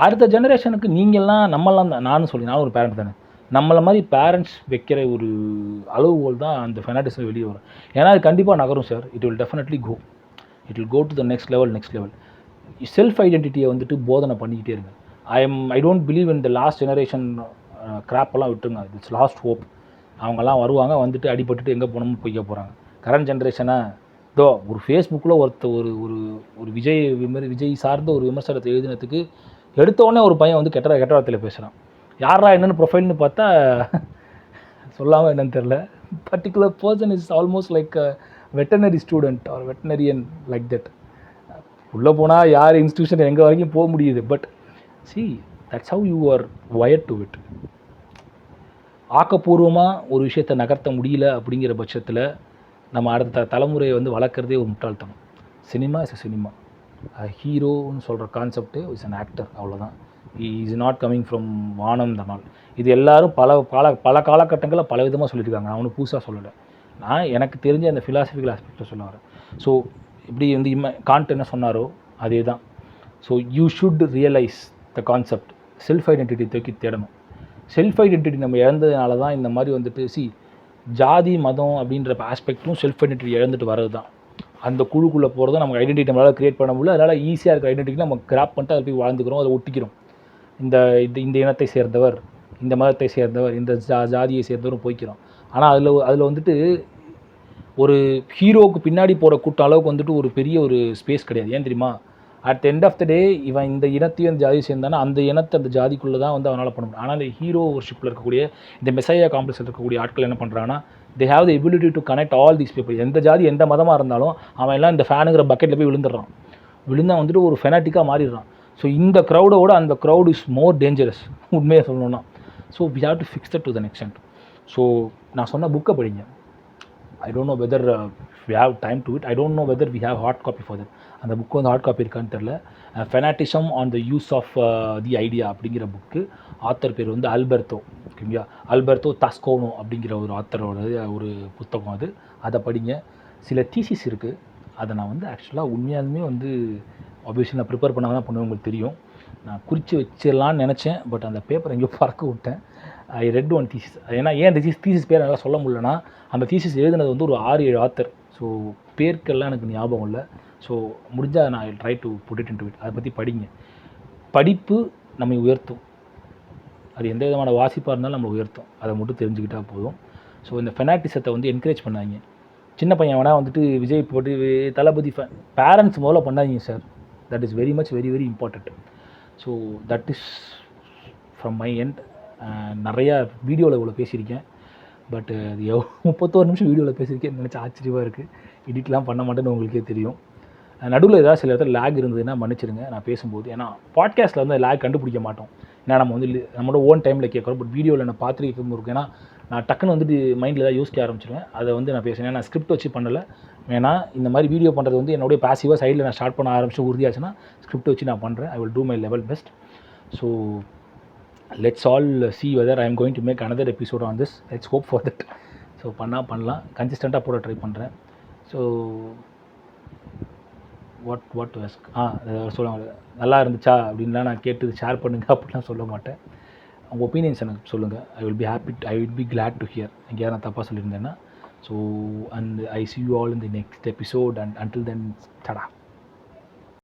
அடுத்த ஜெனரேஷனுக்கு நீங்கள்லாம் நம்மளாம் தான், நானும் ஒரு பேரண்ட் தானே, நம்மளை மாதிரி பேரண்ட்ஸ் வைக்கிற ஒரு அளவுகோல் தான் அந்த ஃபெனாட்டிஸில் வெளியே வரும். ஏன்னா அது கண்டிப்பாக நகரும் சார். It will definitely go, it will go to the next level. Self ஐடென்டிட்டியை வந்துட்டு போதனை பண்ணிக்கிட்டே இருங்க. I don't believe in the last generation கிராப்பெல்லாம் விட்டுருங்க. It's last hope. அவங்கெல்லாம் வருவாங்க, வந்துட்டு அடிபட்டுட்டு எங்கே போகணும்னு போய்க்க போகிறாங்க. கரண்ட் ஜென்ரேஷனை இதோ ஒரு ஃபேஸ்புக்கில் ஒரு ஒரு ஒரு விஜய் சார்ந்த ஒரு விமர்சனத்தை எழுதினதுக்கு எடுத்தோடனே ஒரு பையன் வந்து கெட்ட வார்த்தையில் பேசுகிறான். யாரா என்னென்னு ப்ரொஃபைல்னு பார்த்தா சொல்லாமல் என்னன்னு தெரில. Particular person is almost like veterinary student or veterinarian like that. உள்ளே போனால் யார் இன்ஸ்டியூஷன் எங்கே வரைக்கும் போக முடியுது. But see that's how you are wired to it. ஆக்கப்பூர்வமாக ஒரு விஷயத்தை நகர்த்த முடியல அப்படிங்கிற பட்சத்தில் நம்ம அடுத்த தலைமுறையை வந்து வளர்க்குறதே ஒரு முட்டாள்தனம். Cinema is a cinema. ஹீரோன்னு சொல்கிற கான்செப்ட்டு இஸ் அன் ஆக்டர், அவ்வளோதான். இஸ் நாட் கம்மிங் ஃப்ரம் வானம் தனால். இது எல்லோரும் பல காலகட்டங்களில் பல விதமாக சொல்லியிருக்காங்க. நான் ஒன்றும் புதுசாக சொல்லலை. நான் எனக்கு தெரிஞ்ச அந்த ஃபிலாசபிக்கல் ஆஸ்பெக்டில் சொல்ல வரேன். ஸோ இப்படி வந்து காண்ட் என்ன சொன்னாரோ அதே தான். So you should realise the concept. Self identity தூக்கி தேடணும். செல்ஃப் ஐடென்டிட்டி நம்ம இழந்ததுனால தான் இந்த மாதிரி வந்துட்டு ஜாதி மதம் அப்படின்ற ஆஸ்பெக்டும் செல்ஃப் ஐடென்டிட்டி இழந்துட்டு வர்றது தான். அந்த குழுக்குள்ளே போகிறதும் நமக்கு ஐடென்டிட்டி நம்மளால் க்ரியேட் பண்ண முடியல. அதனால் ஈஸியாக இருக்கிற ஐடென்டிட்டி நம்ம கிராப் பண்ணிட்டு அதை போய் வாழ்ந்துக்கிறோம், அதை ஒட்டிக்கிறோம். இந்த இனத்தை சேர்ந்தவர், இந்த மதத்தை சேர்ந்தவர், இந்த ஜாதியை சேர்ந்தவரும் போய்க்கிறோம். ஆனால் அதில் வந்துட்டு ஒரு ஹீரோவுக்கு பின்னாடி போகிற கூட்டம் அளவுக்கு வந்துட்டு ஒரு பெரிய ஒரு ஸ்பேஸ் கிடையாது. ஏன் தெரியுமா? அட் எண்ட் ஆஃப் த டே இவன் இந்த இனத்தையும் அந்த ஜாதியை சேர்ந்தானா அந்த இனத்தை அந்த ஜாதிக்குள்ளே தான் வந்து அவனால் பண்ண முடியும். ஆனால் இந்த ஹீரோ ஒர்ஷிப்பில் இருக்கக்கூடிய இந்த மெசையா காம்ப்ளெக்ஸில் இருக்கக்கூடிய ஆட்கள் என்ன பண்ணுறாங்கன்னா, they have the ability to connect all these people. எந்த ஜாதி எந்த மதமாக இருந்தாலும் அவன் எல்லாம் இந்த ஃபேனுங்கிற பக்கெட்டில் போய் விழுந்துடுறான். விழுந்தா வந்துட்டு ஒரு ஃபெனாட்டிக்காக மாறிடுறான். ஸோ இந்த க்ரௌடோட அந்த க்ரௌட் இஸ் மோர் டேஞ்சரஸ், உண்மையாக சொல்லணும்னா. So we have to fix that to the extent. So நான் சொன்ன புக்கை படிங்க. I don't know whether we have time to it. I don't know whether we have hard copy for that. அந்த book வந்து hard copy இருக்கான்னு தெரில. Fanaticism on the use of the idea அப்படிங்கிற book. Author பேர் வந்து அல்பெர்டோ. ஓகேங்களா? அல்பெர்டோ தஸ்கோனோ அப்படிங்கிற ஒரு ஆத்தரோட ஒரு புத்தகம் அது. அதை படிங்க. சில தீசிஸ் இருக்குது. அதை நான் வந்து ஆக்சுவலாக உண்மையாலுமே வந்து ஆப்வியஸ்லி நான் ப்ரிப்பேர் பண்ணாமல் தான் பண்ணுவேன், உங்களுக்கு தெரியும். நான் குறித்து வச்சிடலான்னு நினச்சேன். பட் அந்த பேப்பர் எங்கேயோ பறக்க விட்டேன். I read one thesis. ஏன்னா ஏன் தீசிஸ் பேர் நல்லா சொல்ல முடியலன்னா, அந்த தீசிஸ் எழுதுனது வந்து ஒரு 6-7 ஆத்தர். ஸோ பேருக்கெல்லாம் எனக்கு ஞாபகம் இல்லை. ஸோ முடிஞ்சால் நான் I try to put it into it. அதை பற்றி படிங்க. படிப்பு நம்மை உயர்த்தும். அது எந்த விதமான வாசிப்பாக இருந்தாலும் நம்மளை உயர்த்தும். அதை மட்டும் தெரிஞ்சுக்கிட்டால் போதும். ஸோ இந்த ஃபெனாட்டிசத்தை வந்து என்கரேஜ் பண்ணாங்க. சின்ன பையன் வேணால் வந்துட்டு விஜய் போட்டு தளபதி பேரண்ட்ஸ் முதல்ல பண்ணாதீங்க sir. That is very much very important. So that is from my end. நிறையா வீடியோவில் இவ்வளோ பேசியிருக்கேன். பட் அது 31 நிமிஷம் வீடியோவில் பேசியிருக்கேன் நினச்சா ஆச்சரியமாக இருக்குது. எடிட்லாம் பண்ண மாட்டேன்னு உங்களுக்கே தெரியும். நடுவில் ஏதாவது சில இடத்துல லேக் இருந்ததுன்னா மன்னிச்சிருங்க நான் பேசும்போது. ஏன்னா பாட்காஸ்ட்டில் வந்து லேக் கண்டுபிடிக்க மாட்டோம். ஏன்னா நம்ம வந்து நம்மளோட ஓன் டைமில் கேட்குறோம். பட் வீடியோவில் நான் பார்த்துருக்கும் இருக்கும். ஏன்னா நான் டக்குன்னு வந்துட்டு மைண்டில் தான் யோசிக்க ஆரம்பிச்சிருவேன். அதை வந்து நான் பேசுகிறேன். நான் ஸ்கிரிப்ட் வச்சு பண்ணலை. ஏன்னா இந்த மாதிரி வீடியோ பண்ணுறது வந்து என்னுடைய பாசிவாக சைடில் நான் ஸ்டார்ட் பண்ண ஆரம்பிச்சு உறுதியாச்சுன்னா ஸ்கிரிப்ட் வச்சு நான் பண்ணுறேன். I will do my level best. So let's all see whether I am going to make another episode on this. Let's hope for that. So பண்ணலாம். கன்சிஸ்டண்ட்டாக போட ட்ரை பண்ணுறேன். ஸோ வாட் டு ஆஸ்க் சொல்லுவாங்க நல்லா இருந்துச்சா அப்படின்லாம் நான் கேட்டு ஷேர் பண்ணுங்க அப்படிலாம் சொல்ல மாட்டேன். உங்கள் ஒப்பீனியன்ஸ் எனக்கு சொல்லுங்கள். I will be glad to hear. எங்கேயாவது நான் தப்பாக சொல்லியிருந்தேன்னா. So and I see you all in the next episode and until then, tada.